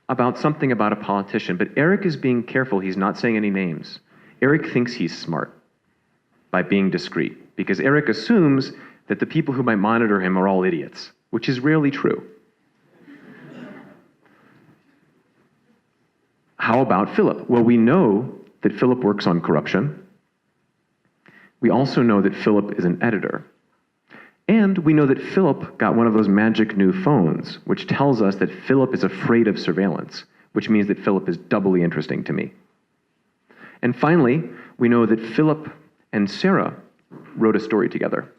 about something about a politician, but Eric is being careful. He's not saying any names. Eric thinks he's smart by being discreet, because Eric assumes that the people who might monitor him are all idiots, which is rarely true. How about Philip? Well, we know that Philip works on corruption. We also know that Philip is an editor. And we know that Philip got one of those magic new phones, which tells us that Philip is afraid of surveillance, which means that Philip is doubly interesting to me. And finally, we know that Philip and Sarah wrote a story together.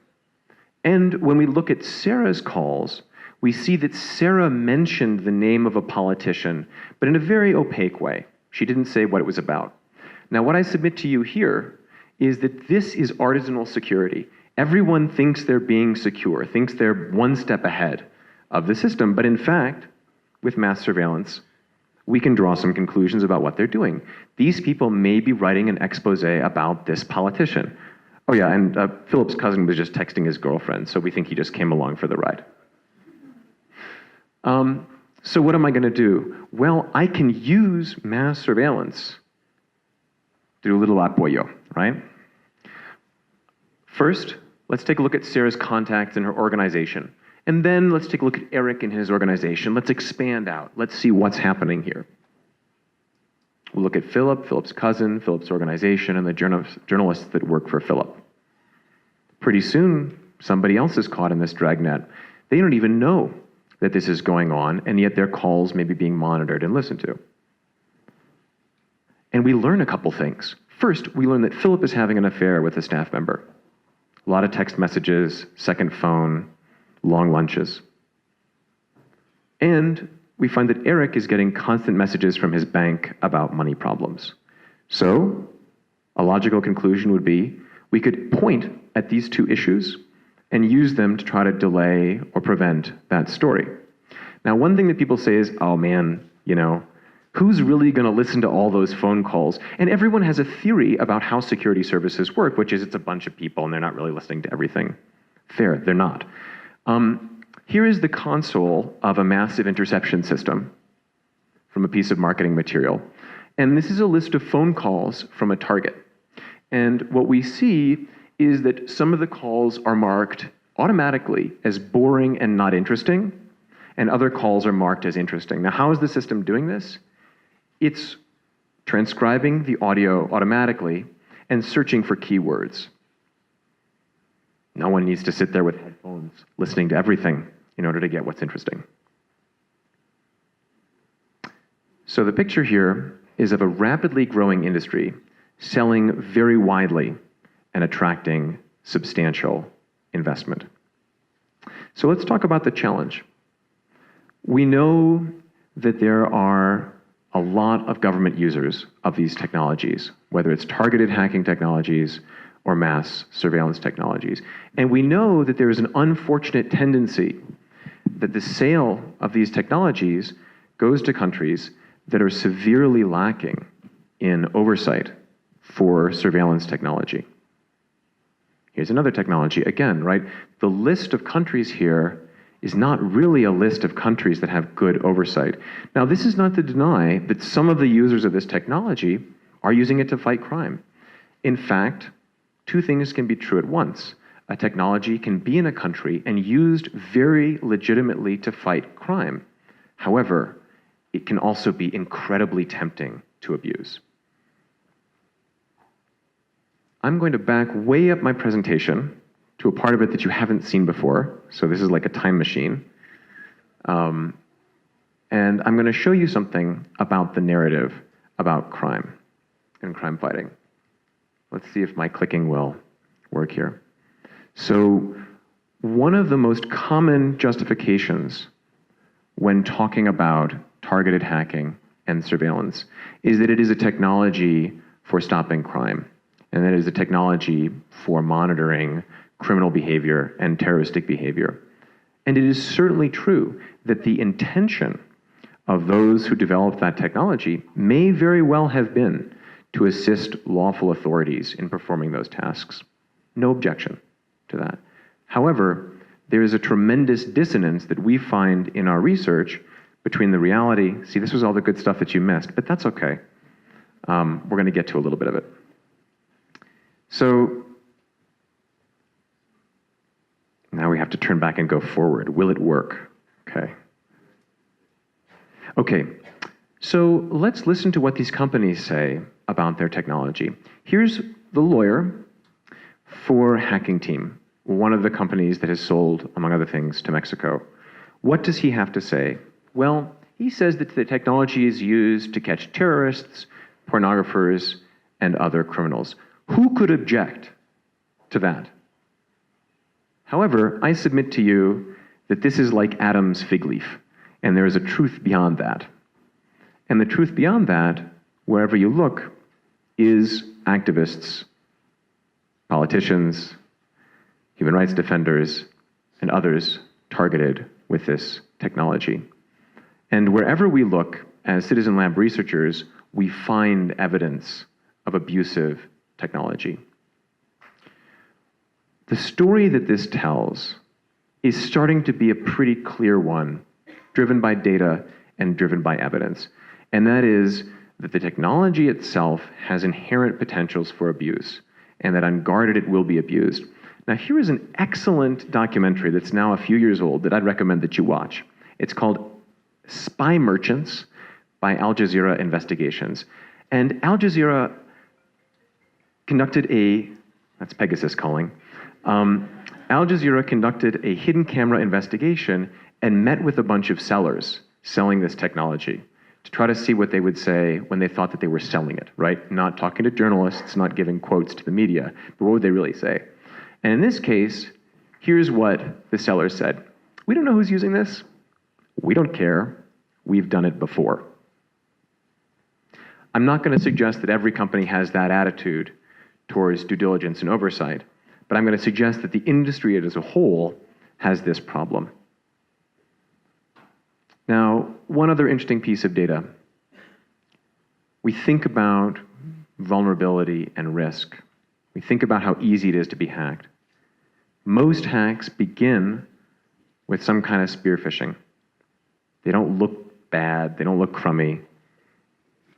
And when we look at Sarah's calls, we see that Sarah mentioned the name of a politician, but in a very opaque way. She didn't say what it was about. Now, what I submit to you here is that this is artisanal security. Everyone thinks they're being secure, thinks they're one step ahead of the system, but in fact, with mass surveillance, we can draw some conclusions about what they're doing. These people may be writing an expose about this politician. Oh yeah, and Philip's cousin was just texting his girlfriend, so we think he just came along for the ride. So what am I gonna do? Well, I can use mass surveillance to do a little apoyo, right? First, let's take a look at Sarah's contacts in her organization. And then let's take a look at Eric and his organization. Let's expand out. Let's see what's happening here. We'll look at Philip, Philip's cousin, Philip's organization, and the journalists that work for Philip. Pretty soon, somebody else is caught in this dragnet. They don't even know that this is going on, and yet their calls may be being monitored and listened to. And we learn a couple things. First, we learn that Philip is having an affair with a staff member. A lot of text messages, second phone, long lunches. And we find that Eric is getting constant messages from his bank about money problems. So, a logical conclusion would be, we could point at these two issues and use them to try to delay or prevent that story. Now, one thing that people say is, oh man, Who's really going to listen to all those phone calls? And everyone has a theory about how security services work, which is it's a bunch of people and they're not really listening to everything. Fair, they're not. Here is the console of a massive interception system from a piece of marketing material. And this is a list of phone calls from a target. And what we see is that some of the calls are marked automatically as boring and not interesting, and other calls are marked as interesting. Now, how is the system doing this? It's transcribing the audio automatically and searching for keywords. No one needs to sit there with headphones listening to everything in order to get what's interesting. So the picture here is of a rapidly growing industry selling very widely and attracting substantial investment. So let's talk about the challenge. We know that there are a lot of government users of these technologies, whether it's targeted hacking technologies or mass surveillance technologies. And we know that there is an unfortunate tendency that the sale of these technologies goes to countries that are severely lacking in oversight for surveillance technology. Here's another technology. Again, right? The list of countries here is not really a list of countries that have good oversight. Now, this is not to deny that some of the users of this technology are using it to fight crime. In fact, two things can be true at once. A technology can be in a country and used very legitimately to fight crime. However, it can also be incredibly tempting to abuse. I'm going to back way up my presentation to a part of it that you haven't seen before. So this is like a time machine. And I'm going to show you something about the narrative about crime and crime fighting. Let's see if my clicking will work here. So one of the most common justifications when talking about targeted hacking and surveillance is that it is a technology for stopping crime, and that it is a technology for monitoring criminal behavior and terroristic behavior. And it is certainly true that the intention of those who developed that technology may very well have been to assist lawful authorities in performing those tasks. No objection to that. However, there is a tremendous dissonance that we find in our research between the reality, see, this was all the good stuff that you missed, but that's okay. We're going to get to a little bit of it. So now we have to turn back and go forward. Will it work? Okay, so let's listen to what these companies say about their technology. Here's the lawyer for Hacking Team, one of the companies that has sold, among other things, to Mexico. What does he have to say? Well, he says that the technology is used to catch terrorists, pornographers, and other criminals. Who could object to that? However, I submit to you that this is like Adam's fig leaf, and there is a truth beyond that. And the truth beyond that, wherever you look, is activists, politicians, human rights defenders, and others targeted with this technology. And wherever we look, as CitizenLab researchers, we find evidence of abusive technology. The story that this tells is starting to be a pretty clear one, driven by data and driven by evidence. And that is that the technology itself has inherent potentials for abuse, and that unguarded it will be abused. Now, here is an excellent documentary that's now a few years old that I'd recommend that you watch. It's called Spy Merchants by Al Jazeera Investigations. And Al Jazeera conducted that's Pegasus calling. Al Jazeera conducted a hidden camera investigation and met with a bunch of sellers selling this technology to try to see what they would say when they thought that they were selling it, right? Not talking to journalists, not giving quotes to the media, but what would they really say? And in this case, here's what the seller said. We don't know who's using this. We don't care. We've done it before. I'm not going to suggest that every company has that attitude towards due diligence and oversight, but I'm going to suggest that the industry as a whole has this problem. Now, one other interesting piece of data we think about vulnerability and risk. We think about how easy it is to be hacked. Most hacks begin with some kind of spear phishing. They don't look bad, they don't look crummy.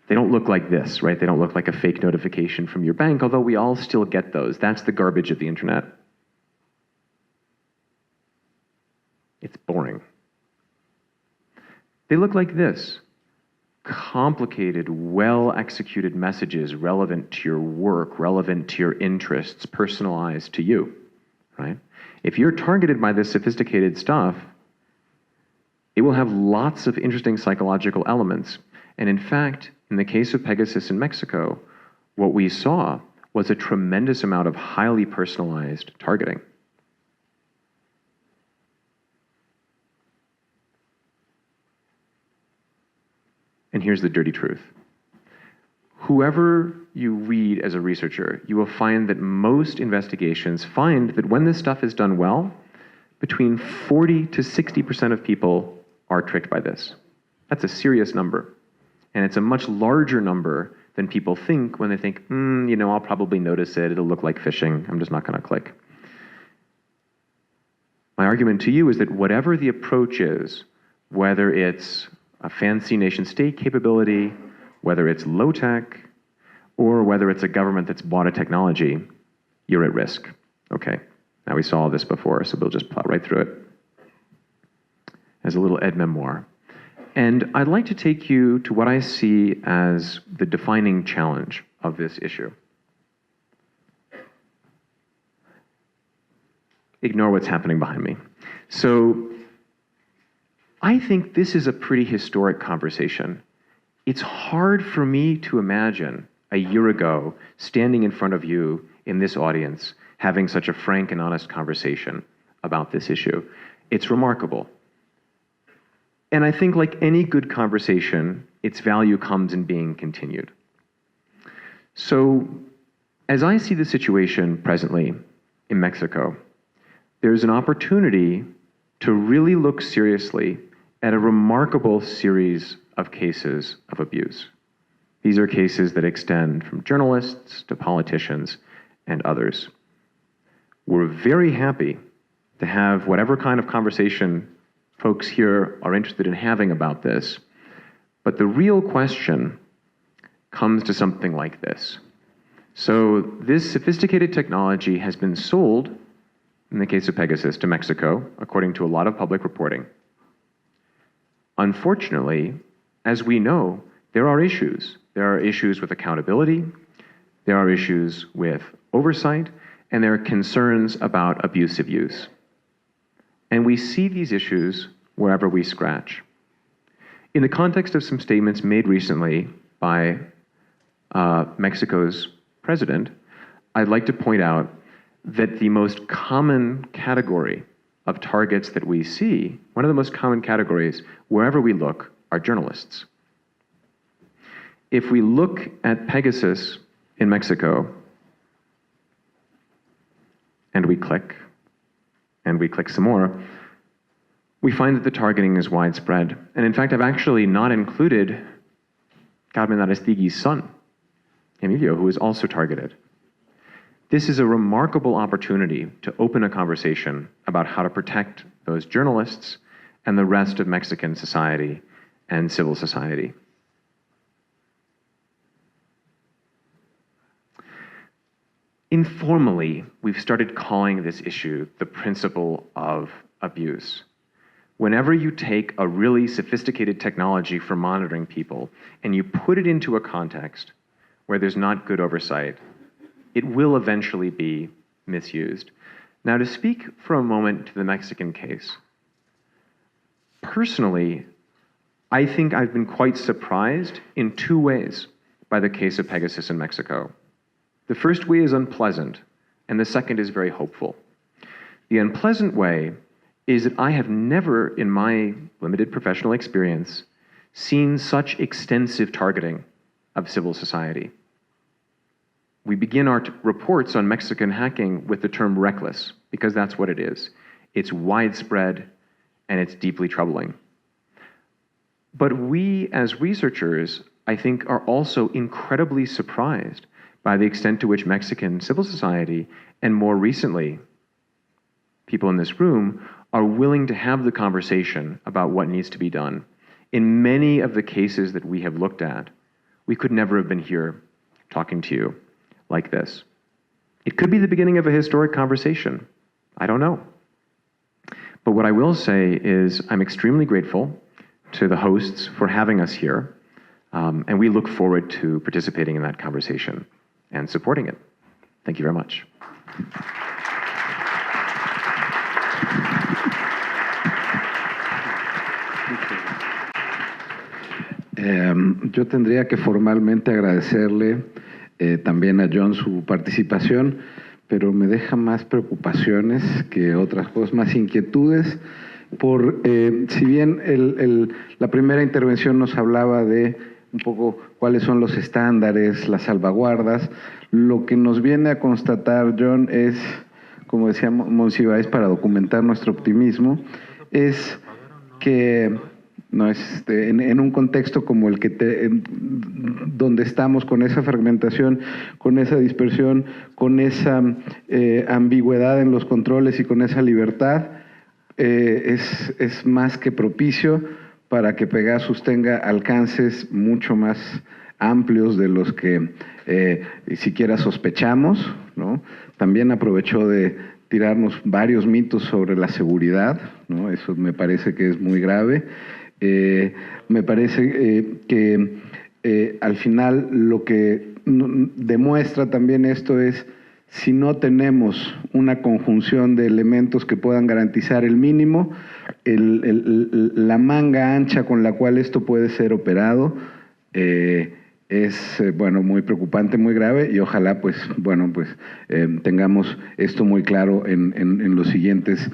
They don't look like this, right? They don't look like a fake notification from your bank, although we all still get those. That's the garbage of the internet. It's boring. They look like this. Complicated, well-executed messages relevant to your work, relevant to your interests, personalized to you, right? If you're targeted by this sophisticated stuff, it will have lots of interesting psychological elements. And in fact, in the case of Pegasus in Mexico, what we saw was a tremendous amount of highly personalized targeting. And here's the dirty truth. Whoever you read as a researcher, you will find that most investigations find that when this stuff is done well, between 40 to 60% of people are tricked by this. That's a serious number. And it's a much larger number than people think when they think, you know, I'll probably notice it, it'll look like phishing, I'm just not gonna click. My argument to you is that whatever the approach is, whether it's a fancy nation state capability, whether it's low tech, or whether it's a government that's bought a technology, you're at risk. Okay, now we saw all this before, so we'll just plow right through it as a little ed memoir. And I'd like to take you to what I see as the defining challenge of this issue. Ignore what's happening behind me. So I think this is a pretty historic conversation. It's hard for me to imagine a year ago standing in front of you in this audience having such a frank and honest conversation about this issue. It's remarkable. And I think like any good conversation, its value comes in being continued. So as I see the situation presently in Mexico, there's an opportunity to really look seriously at a remarkable series of cases of abuse. These are cases that extend from journalists to politicians and others. We're very happy to have whatever kind of conversation folks here are interested in having about this, but the real question comes to something like this. So this sophisticated technology has been sold, in the case of Pegasus, to Mexico, according to a lot of public reporting. Unfortunately, as we know, there are issues. There are issues with accountability, there are issues with oversight, and there are concerns about abusive use. And we see these issues wherever we scratch. In the context of some statements made recently by Mexico's president, I'd like to point out that the most common category of targets that we see, one of the most common categories, wherever we look, are journalists. If we look at Pegasus in Mexico, and we click some more, we find that the targeting is widespread. And in fact, I've actually not included Carmen Aristigui's son, Emilio, who is also targeted. This is a remarkable opportunity to open a conversation about how to protect those journalists and the rest of Mexican society and civil society. Informally, we've started calling this issue the principle of abuse. Whenever you take a really sophisticated technology for monitoring people and you put it into a context where there's not good oversight, it will eventually be misused. Now, to speak for a moment to the Mexican case, personally, I think I've been quite surprised in two ways by the case of Pegasus in Mexico. The first way is unpleasant, and the second is very hopeful. The unpleasant way is that I have never, in my limited professional experience, seen such extensive targeting of civil society. We begin our reports on Mexican hacking with the term reckless, because that's what it is. It's widespread, and it's deeply troubling. But we, as researchers, I think, are also incredibly surprised by the extent to which Mexican civil society, and more recently, people in this room, are willing to have the conversation about what needs to be done. In many of the cases that we have looked at, we could never have been here talking to you like this. It could be the beginning of a historic conversation. I don't know. But what I will say is I'm extremely grateful to the hosts for having us here, and we look forward to participating in that conversation and supporting it. Thank you very much. Yo tendría que formalmente agradecerle también a John su participación, pero me deja más preocupaciones que otras cosas, más inquietudes, si bien la primera intervención nos hablaba de un poco cuáles son los estándares, las salvaguardas, lo que nos viene a constatar John es, como decía Monsiváis, para documentar nuestro optimismo, es que no en un contexto como el que donde estamos, con esa fragmentación, con esa dispersión, con esa ambigüedad en los controles y con esa libertad, es más que propicio para que Pegasus tenga alcances mucho más amplios de los que siquiera sospechamos, ¿no? También aprovechó de tirarnos varios mitos sobre la seguridad, ¿no? Eso me parece que es muy grave. Me parece que al final lo que demuestra también esto es, si no tenemos una conjunción de elementos que puedan garantizar el mínimo, la manga ancha con la cual esto puede ser operado es muy preocupante, muy grave, y ojalá tengamos esto muy claro en los siguientes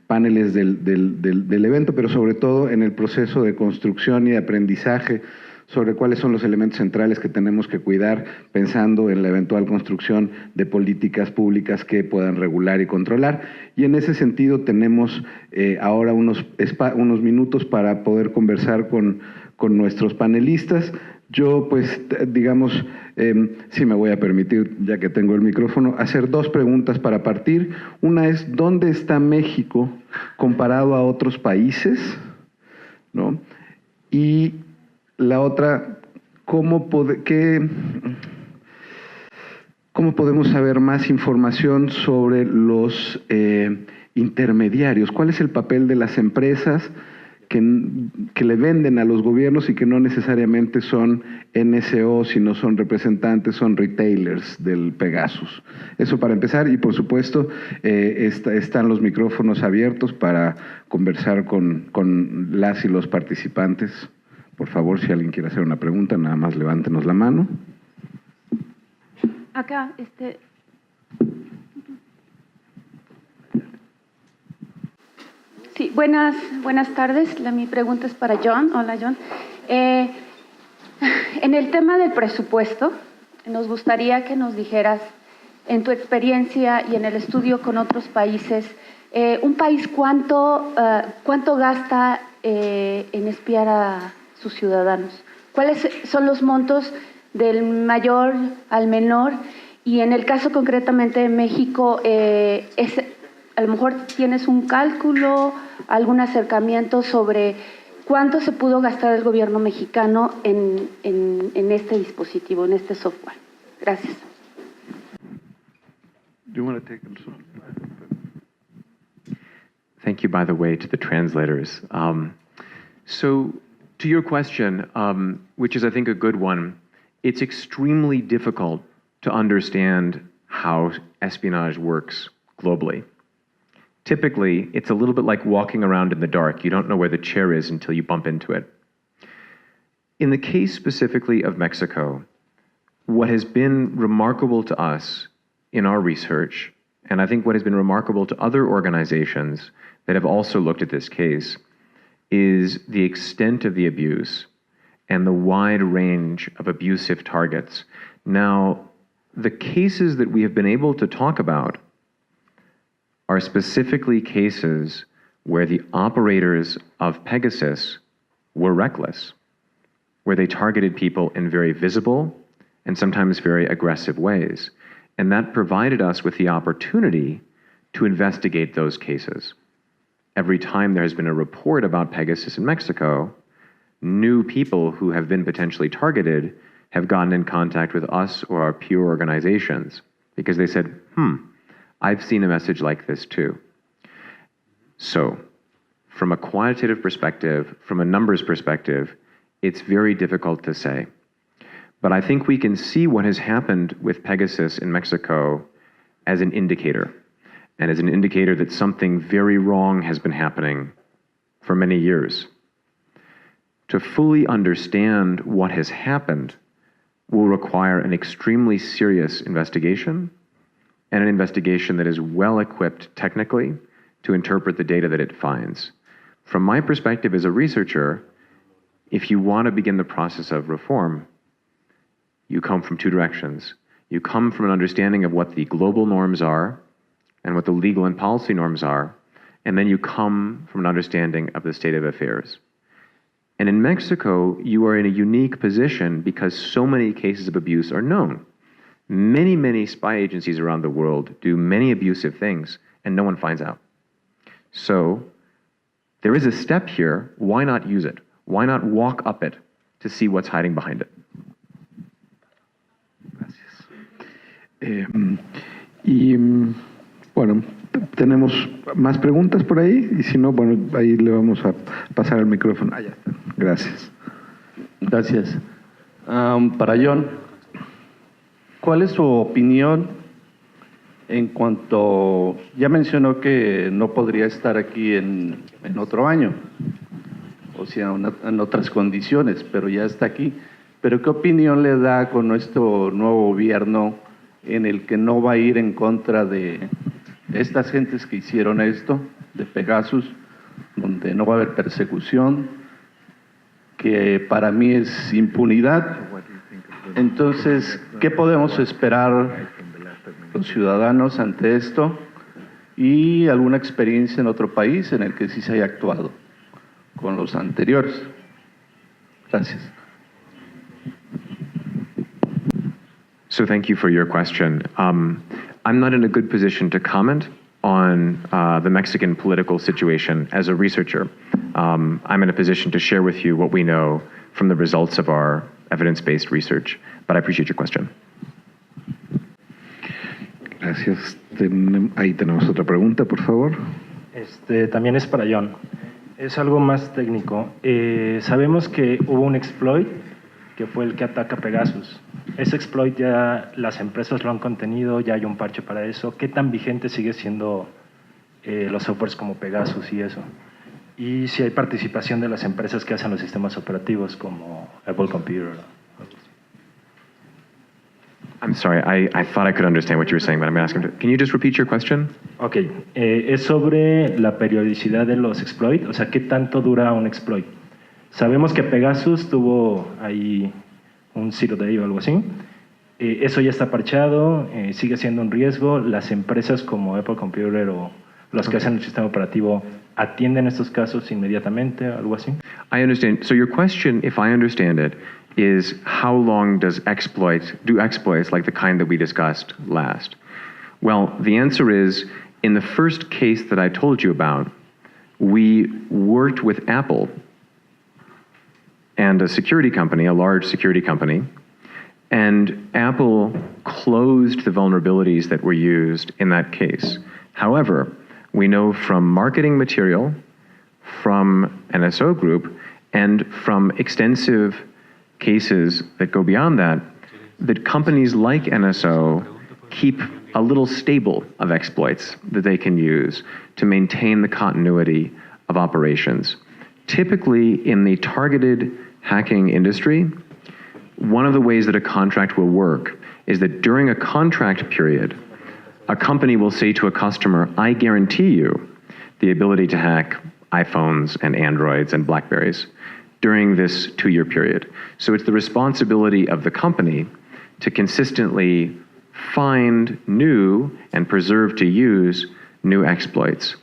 paneles del evento, pero sobre todo en el proceso de construcción y de aprendizaje sobre cuáles son los elementos centrales que tenemos que cuidar, pensando en la eventual construcción de políticas públicas que puedan regular y controlar. Y en ese sentido tenemos ahora unos minutos para poder conversar con nuestros panelistas. Yo, sí me voy a permitir, ya que tengo el micrófono, hacer dos preguntas para partir. Una es, ¿dónde está México comparado a otros países? ¿No? Y la otra, ¿cómo podemos saber más información sobre los intermediarios? ¿Cuál es el papel de las empresas que le venden a los gobiernos y que no necesariamente son NSO, sino son representantes, son retailers del Pegasus? Eso para empezar, y por supuesto están los micrófonos abiertos para conversar con las y los participantes. Por favor, si alguien quiere hacer una pregunta, nada más levántenos la mano. Acá, Sí, buenas tardes. Mi pregunta es para John. Hola, John. En el tema del presupuesto, nos gustaría que nos dijeras, en tu experiencia y en el estudio con otros países, un país cuánto gasta en espiar a sus ciudadanos. ¿Cuáles son los montos del mayor al menor? Y en el caso concretamente de México, a lo mejor tienes un cálculo, algún acercamiento sobre cuánto se pudo gastar el gobierno mexicano en este dispositivo, en este software. Gracias. Do you want to take them? Thank you, by the way, to the translators. So, to your question, which is, I think, a good one, it's extremely difficult to understand how espionage works globally. Typically, it's a little bit like walking around in the dark. You don't know where the chair is until you bump into it. In the case specifically of Mexico, what has been remarkable to us in our research, and I think what has been remarkable to other organizations that have also looked at this case, is the extent of the abuse and the wide range of abusive targets. Now, the cases that we have been able to talk about are specifically cases where the operators of Pegasus were reckless, where they targeted people in very visible and sometimes very aggressive ways. And that provided us with the opportunity to investigate those cases. Every time there has been a report about Pegasus in Mexico, new people who have been potentially targeted have gotten in contact with us or our peer organizations because they said, I've seen a message like this too. So, from a quantitative perspective, from a numbers perspective, it's very difficult to say. But I think we can see what has happened with Pegasus in Mexico as an indicator, and as an indicator that something very wrong has been happening for many years. To fully understand what has happened will require an extremely serious investigation, and an investigation that is well equipped technically to interpret the data that it finds. From my perspective as a researcher, if you want to begin the process of reform, you come from two directions. You come from an understanding of what the global norms are and what the legal and policy norms are, and then you come from an understanding of the state of affairs. And in Mexico, you are in a unique position because so many cases of abuse are known. Many, many spy agencies around the world do many abusive things, and no one finds out. So, there is a step here. Why not use it? Why not walk up it to see what's hiding behind it? Bueno, tenemos más preguntas por ahí y si no, bueno, ahí le vamos a pasar el micrófono. Ya está. Gracias. Gracias. Para John, ¿cuál es su opinión en cuanto, ya mencionó que no podría estar aquí en otro año, o sea, en otras condiciones, pero ya está aquí? Pero ¿qué opinión le da con nuestro nuevo gobierno en el que no va a ir en contra de estas gentes que hicieron esto, de Pegasus, donde no va a haber persecución, que para mí es impunidad? Entonces, ¿qué podemos esperar los ciudadanos ante esto? Y alguna experiencia en otro país en el que sí se haya actuado con los anteriores. Gracias. So thank you for your question. I'm not in a good position to comment on the Mexican political situation as a researcher. I'm in a position to share with you what we know from the results of our evidence-based research, but I appreciate your question. Gracias. Ahí tenemos otra pregunta, por favor. También es para John. Es algo más técnico. Sabemos que hubo un exploit que fue el que ataca Pegasus. Ese exploit ya las empresas lo han contenido, ya hay un parche para eso. ¿Qué tan vigente sigue siendo los softwares como Pegasus y eso? Y si hay participación de las empresas que hacen los sistemas operativos como Apple Computer. I'm sorry, I thought I could understand what you were saying, but I'm asking, can you just repeat your question? Ok, es sobre la periodicidad de los exploits, o sea, ¿qué tanto dura un exploit? Sabemos que Pegasus tuvo ahí un 0 day o algo así. Eso ya está parchado, sigue siendo un riesgo. Las empresas como Apple Computer o los que hacen el sistema operativo atienden estos casos inmediatamente, algo así. I understand. So your question, if I understand it, is how long do exploits like the kind that we discussed last? Well, the answer is, in the first case that I told you about, we worked with Apple and a security company, a large security company, and Apple closed the vulnerabilities that were used in that case. However, we know from marketing material, from NSO Group, and from extensive cases that go beyond that, that companies like NSO keep a little stable of exploits that they can use to maintain the continuity of operations. Typically, in the targeted hacking industry, one of the ways that a contract will work is that during a contract period, a company will say to a customer, I guarantee you the ability to hack iPhones and Androids and Blackberries during this 2-year period. So it's the responsibility of the company to consistently find new and preserve to use new exploits.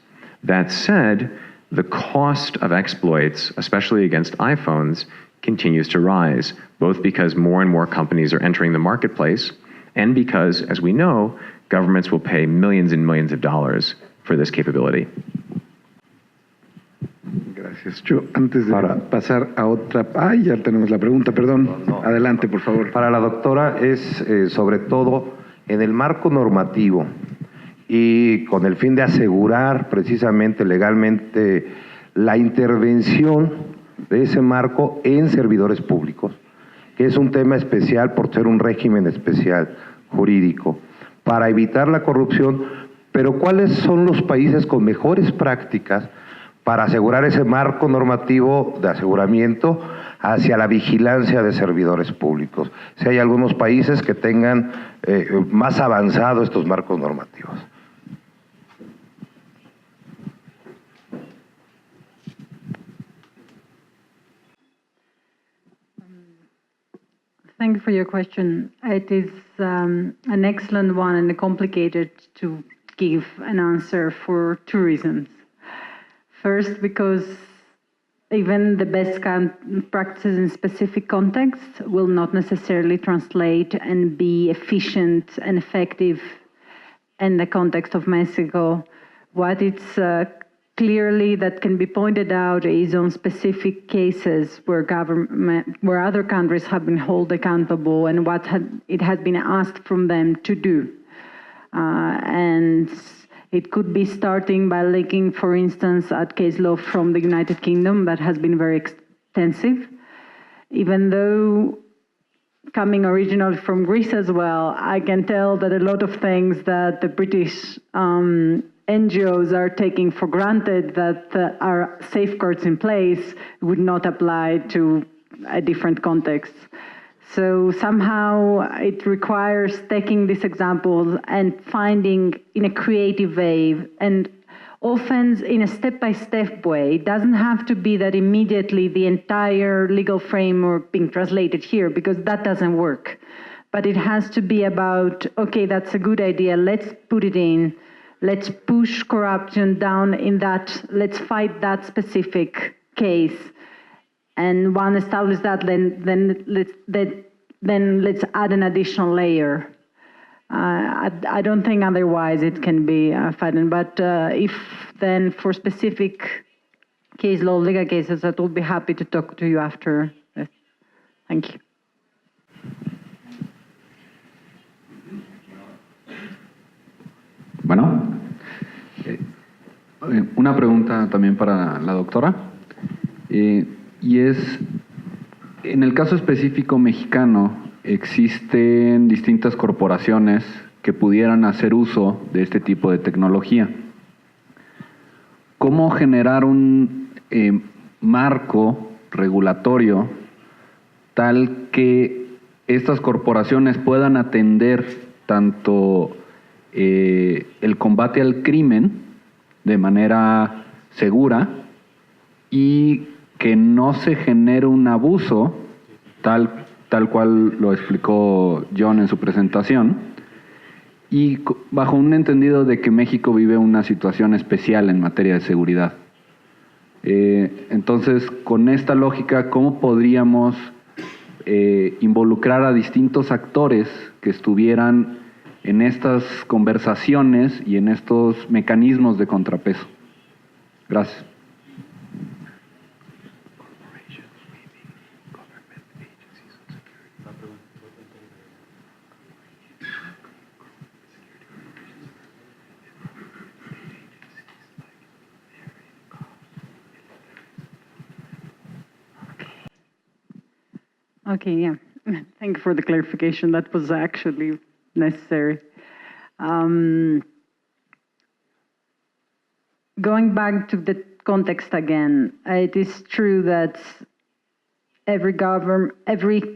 That said, the cost of exploits, especially against iPhones, continues to rise, both because more and more companies are entering the marketplace and because, as we know, governments will pay millions and millions of dollars for this capability. Gracias. Yo, antes de pasar a otra... ya tenemos la pregunta, perdón. No. Adelante, por favor. Para la doctora es sobre todo en el marco normativo y con el fin de asegurar precisamente legalmente la intervención de ese marco en servidores públicos, que es un tema especial por ser un régimen especial jurídico, para evitar la corrupción, pero ¿cuáles son los países con mejores prácticas para asegurar ese marco normativo de aseguramiento hacia la vigilancia de servidores públicos? Si hay algunos países que tengan más avanzados estos marcos normativos. Thank you for your question. It is an excellent one and complicated to give an answer for two reasons. First, because even the best practices in specific contexts will not necessarily translate and be efficient and effective in the context of Mexico. What it's clearly that can be pointed out is on specific cases where where other countries have been held accountable and what it has been asked from them to do. And it could be starting by looking, for instance, at case law from the United Kingdom that has been very extensive. Even though coming originally from Greece as well, I can tell that a lot of things that the British NGOs are taking for granted that are safeguards in place would not apply to a different context. So somehow it requires taking these examples and finding in a creative way and often in a step-by-step way. It doesn't have to be that immediately the entire legal framework being translated here, because that doesn't work. But it has to be about, okay, that's a good idea, let's put it in, let's push corruption down in that, let's fight that specific case. And once established that, then let's add an additional layer. I don't think otherwise it can be fighting. But if then for specific case law, legal cases, I will be happy to talk to you after this. Thank you. Bueno, una pregunta también para la doctora. Y es, en el caso específico mexicano, existen distintas corporaciones que pudieran hacer uso de este tipo de tecnología. ¿Cómo generar un marco regulatorio tal que estas corporaciones puedan atender tanto el combate al crimen de manera segura y que no se genere un abuso tal cual lo explicó John en su presentación, y bajo un entendido de que México vive una situación especial en materia de seguridad? Entonces, con esta lógica, ¿cómo podríamos involucrar a distintos actores que estuvieran en estas conversaciones y en estos mecanismos de contrapeso? Gracias. Okay, yeah. Thank you for the clarification. That was actually necessary. Going back to the context again, it is true that every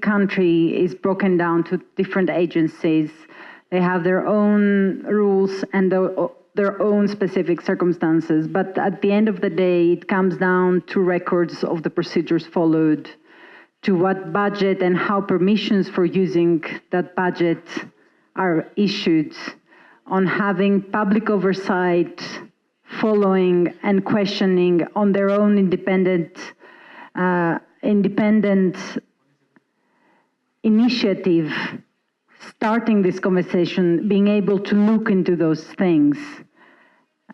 country is broken down to different agencies. They have their own rules and their own specific circumstances. But at the end of the day, it comes down to records of the procedures followed, to what budget and how permissions for using that budget are issued, on having public oversight, following and questioning on their own independent independent initiative starting this conversation, being able to look into those things.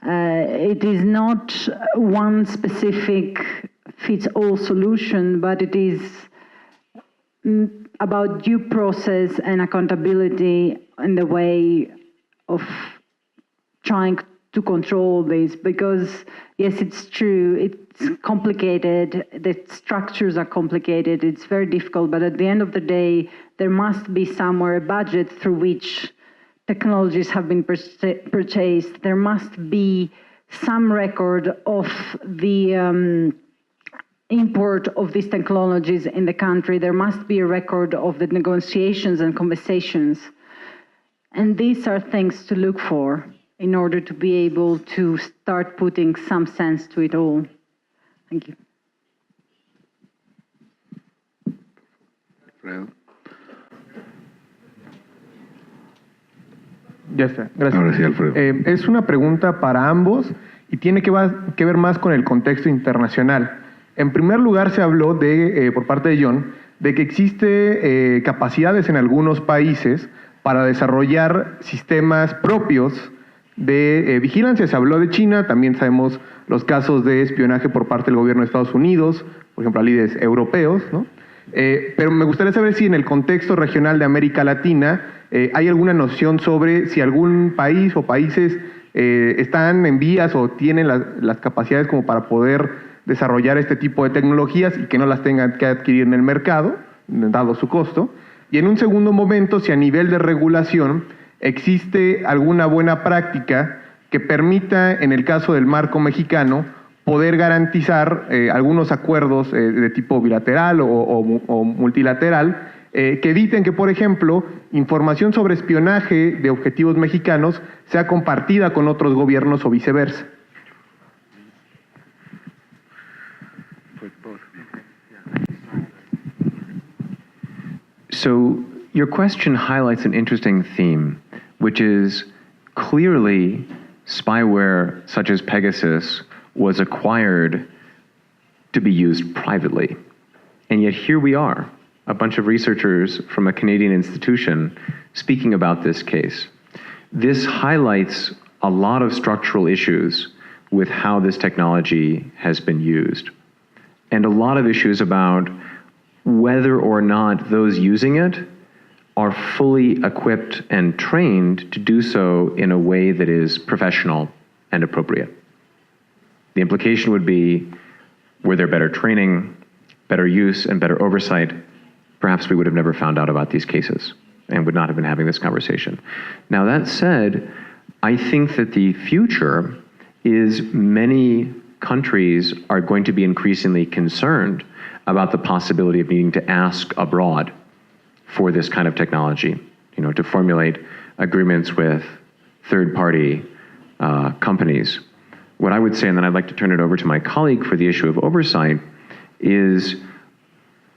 It is not one specific fits-all solution, but it is about due process and accountability in the way of trying to control this, because yes, it's true, it's complicated, the structures are complicated, it's very difficult, but at the end of the day, there must be somewhere a budget through which technologies have been purchased. There must be some record of the import of these technologies in the country. There must be a record of the negotiations and conversations. And these are things to look for in order to be able to start putting some sense to it all. Thank you. Alfredo. Ya está, gracias. Ahora sí, Alfredo. Es una pregunta para ambos y tiene que ver más con el contexto internacional. En primer lugar, se habló por parte de John de que existe capacidades en algunos países para desarrollar sistemas propios de vigilancia. Se habló de China, también sabemos los casos de espionaje por parte del gobierno de Estados Unidos, por ejemplo, a líderes europeos, ¿no? Pero me gustaría saber si en el contexto regional de América Latina hay alguna noción sobre si algún país o países están en vías o tienen las capacidades como para poder desarrollar este tipo de tecnologías y que no las tengan que adquirir en el mercado, dado su costo. Y en un segundo momento, si a nivel de regulación existe alguna buena práctica que permita, en el caso del marco mexicano, poder garantizar algunos acuerdos de tipo bilateral o multilateral que eviten que, por ejemplo, información sobre espionaje de objetivos mexicanos sea compartida con otros gobiernos o viceversa. So your question highlights an interesting theme, which is clearly spyware such as Pegasus was acquired to be used privately. And yet here we are, a bunch of researchers from a Canadian institution speaking about this case. This highlights a lot of structural issues with how this technology has been used, and a lot of issues about whether or not those using it are fully equipped and trained to do so in a way that is professional and appropriate. The implication would be, were there better training, better use, and better oversight, perhaps we would have never found out about these cases and would not have been having this conversation. Now, that said, I think that the future is many countries are going to be increasingly concerned about the possibility of needing to ask abroad for this kind of technology, to formulate agreements with third-party companies. What I would say, and then I'd like to turn it over to my colleague for the issue of oversight, is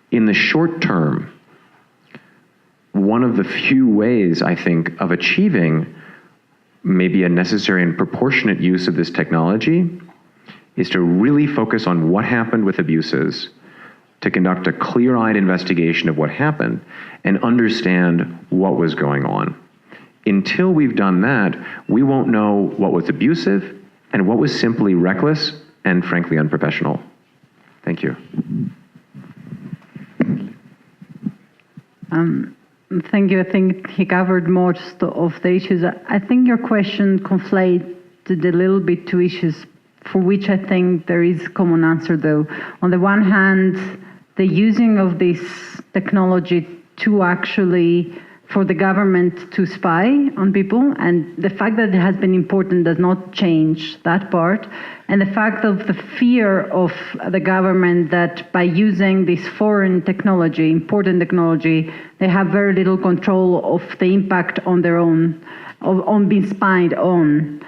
in the short term, one of the few ways, I think, of achieving maybe a necessary and proportionate use of this technology is to really focus on what happened with abuses, to conduct a clear-eyed investigation of what happened and understand what was going on. Until we've done that, we won't know what was abusive and what was simply reckless and frankly unprofessional. Thank you. Thank you. I think he covered most of the issues. I think your question conflated a little bit two issues for which I think there is common answer though. On the one hand, the using of this technology to actually, for the government to spy on people, and the fact that it has been important does not change that part, and the fact of the fear of the government that by using this foreign technology, important technology, they have very little control of the impact on their own, on being spied on.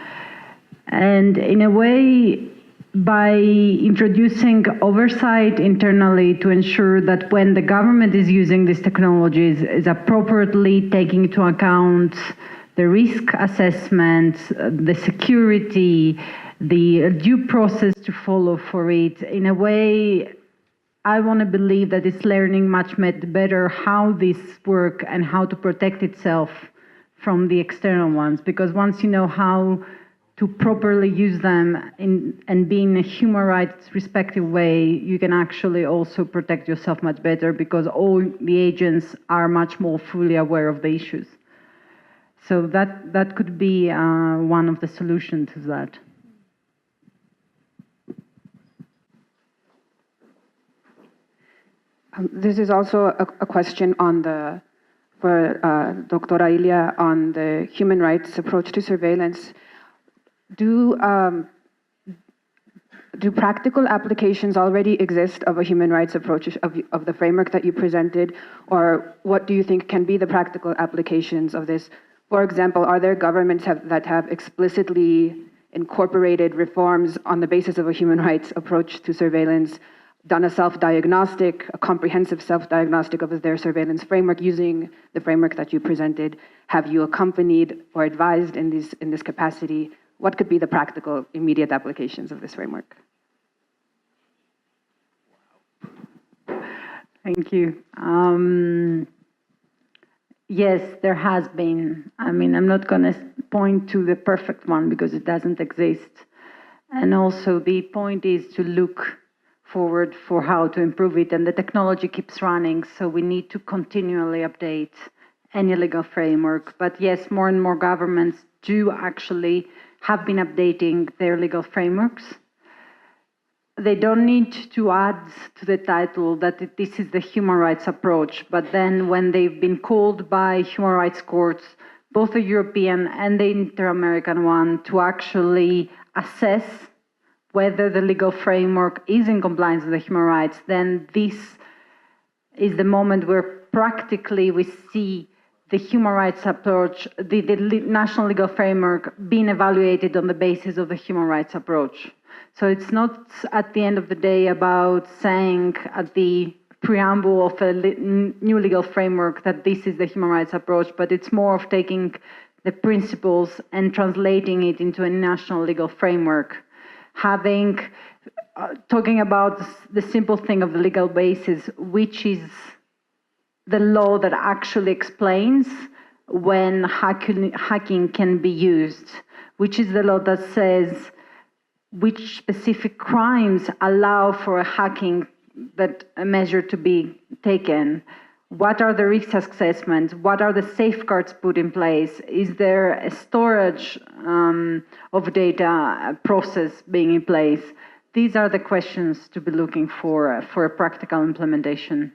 And in a way, by introducing oversight internally to ensure that when the government is using these technologies, is appropriately taking into account the risk assessment, the security, the due process to follow for it, in a way I want to believe that it's learning much better how this work and how to protect itself from the external ones. Because once you know how to properly use them and be in a human rights respective way, you can actually also protect yourself much better because all the agents are much more fully aware of the issues. So that could be one of the solutions to that. This is also a question on for Dr. Ilia on the human rights approach to surveillance. Do practical applications already exist of a human rights approach of the framework that you presented, or what do you think can be the practical applications of this? For example, are there governments that have explicitly incorporated reforms on the basis of a human rights approach to surveillance, done a self-diagnostic, a comprehensive self-diagnostic of their surveillance framework using the framework that you presented? Have you accompanied or advised in this capacity? What could be the practical, immediate applications of this framework? Thank you. Yes, there has been. I mean, I'm not going to point to the perfect one because it doesn't exist. And also the point is to look forward for how to improve it, and the technology keeps running, so we need to continually update any legal framework. But yes, more and more governments do actually have been updating their legal frameworks. They don't need to add to the title that this is the human rights approach, but then when they've been called by human rights courts, both the European and the Inter-American one, to actually assess whether the legal framework is in compliance with the human rights, then this is the moment where practically we see the human rights approach, the national legal framework being evaluated on the basis of the human rights approach. So it's not at the end of the day about saying at the preamble of a new legal framework that this is the human rights approach, but it's more of taking the principles and translating it into a national legal framework. Talking about the simple thing of the legal basis, which is the law that actually explains when hacking can be used, which is the law that says which specific crimes allow for a hacking a measure to be taken. What are the risk assessments? What are the safeguards put in place? Is there a storage of data process being in place? These are the questions to be looking for a practical implementation.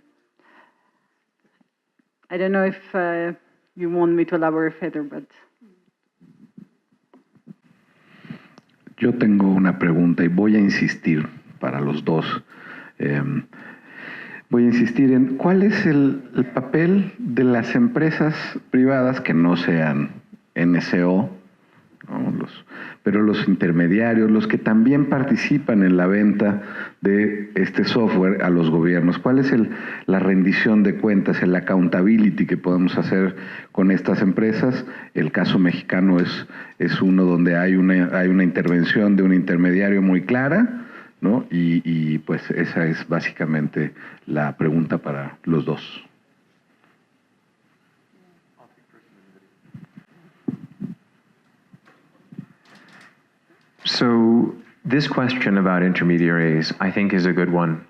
I don't know if you want me to elaborate further, but... Yo tengo una pregunta y voy a insistir para los dos. Voy a insistir en cuál es el papel de las empresas privadas que no sean NSO, ¿no? Pero los intermediarios, los que también participan en la venta de este software a los gobiernos. ¿Cuál es la rendición de cuentas, el accountability que podemos hacer con estas empresas? El caso mexicano es uno donde hay una intervención de un intermediario muy clara, ¿no? Y pues esa es básicamente la pregunta para los dos. So this question about intermediaries, I think, is a good one.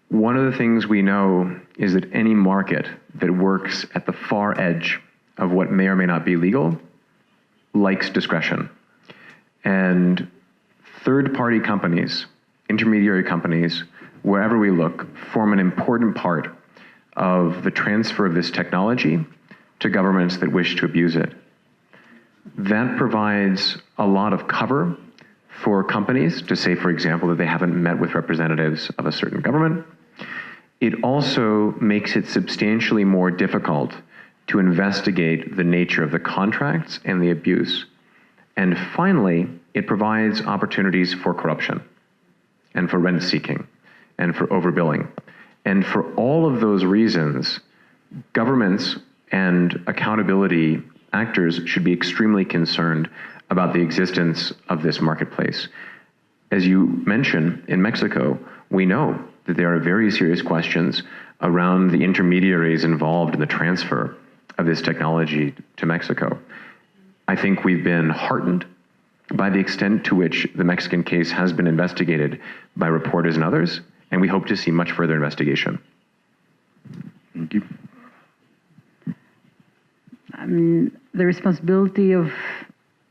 One of the things we know is that any market that works at the far edge of what may or may not be legal likes discretion. And third-party companies, intermediary companies, wherever we look, form an important part of the transfer of this technology to governments that wish to abuse it. That provides a lot of cover for companies to say, for example, that they haven't met with representatives of a certain government. It also makes it substantially more difficult to investigate the nature of the contracts and the abuse. And finally, it provides opportunities for corruption and for rent seeking and for overbilling. And for all of those reasons, governments and accountability actors should be extremely concerned about the existence of this marketplace. As you mentioned, in Mexico, we know that there are very serious questions around the intermediaries involved in the transfer of this technology to Mexico. I think we've been heartened by the extent to which the Mexican case has been investigated by reporters and others, and we hope to see much further investigation. Thank you. The responsibility of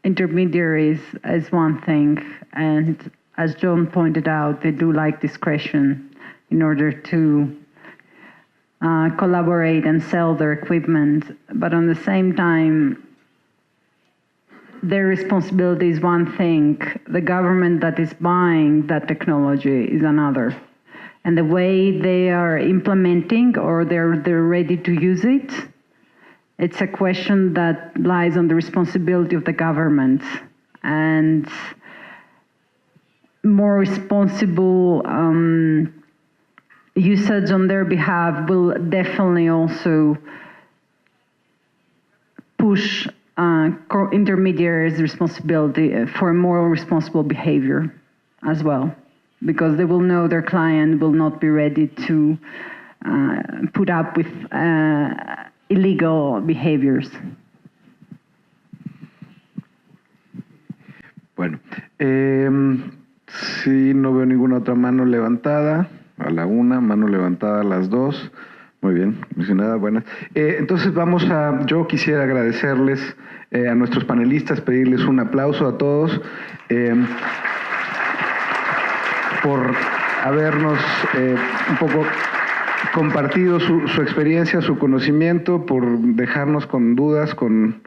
intermediaries is one thing, and as John pointed out, they do like discretion in order to collaborate and sell their equipment, but on the same time, their responsibility is one thing. The government that is buying that technology is another. And the way they are implementing or they're ready to use it, it's a question that lies on the responsibility of the government. And more responsible usage on their behalf will definitely also push intermediaries' responsibility for more responsible behavior as well, because they will know their client will not be ready to put up with illegal behaviors. Bueno, sí, no veo ninguna otra mano levantada. A la una, mano levantada a las dos. Muy bien, comisionada, buenas. Entonces yo quisiera agradecerles a nuestros panelistas, pedirles un aplauso a todos por habernos un poco compartido su experiencia, su conocimiento, por dejarnos con dudas, con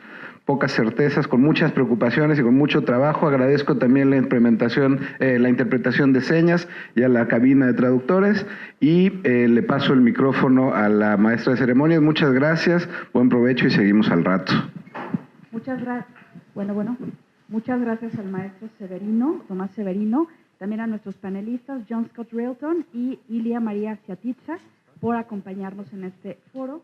pocas certezas, con muchas preocupaciones y con mucho trabajo. Agradezco también la interpretación de señas y a la cabina de traductores, y le paso el micrófono a la maestra de ceremonias. Muchas gracias, buen provecho y seguimos al rato. Muchas gracias. Muchas gracias al maestro Severino, Tomás Severino, también a nuestros panelistas John Scott-Railton y Ilia María Siatitsa por acompañarnos en este foro.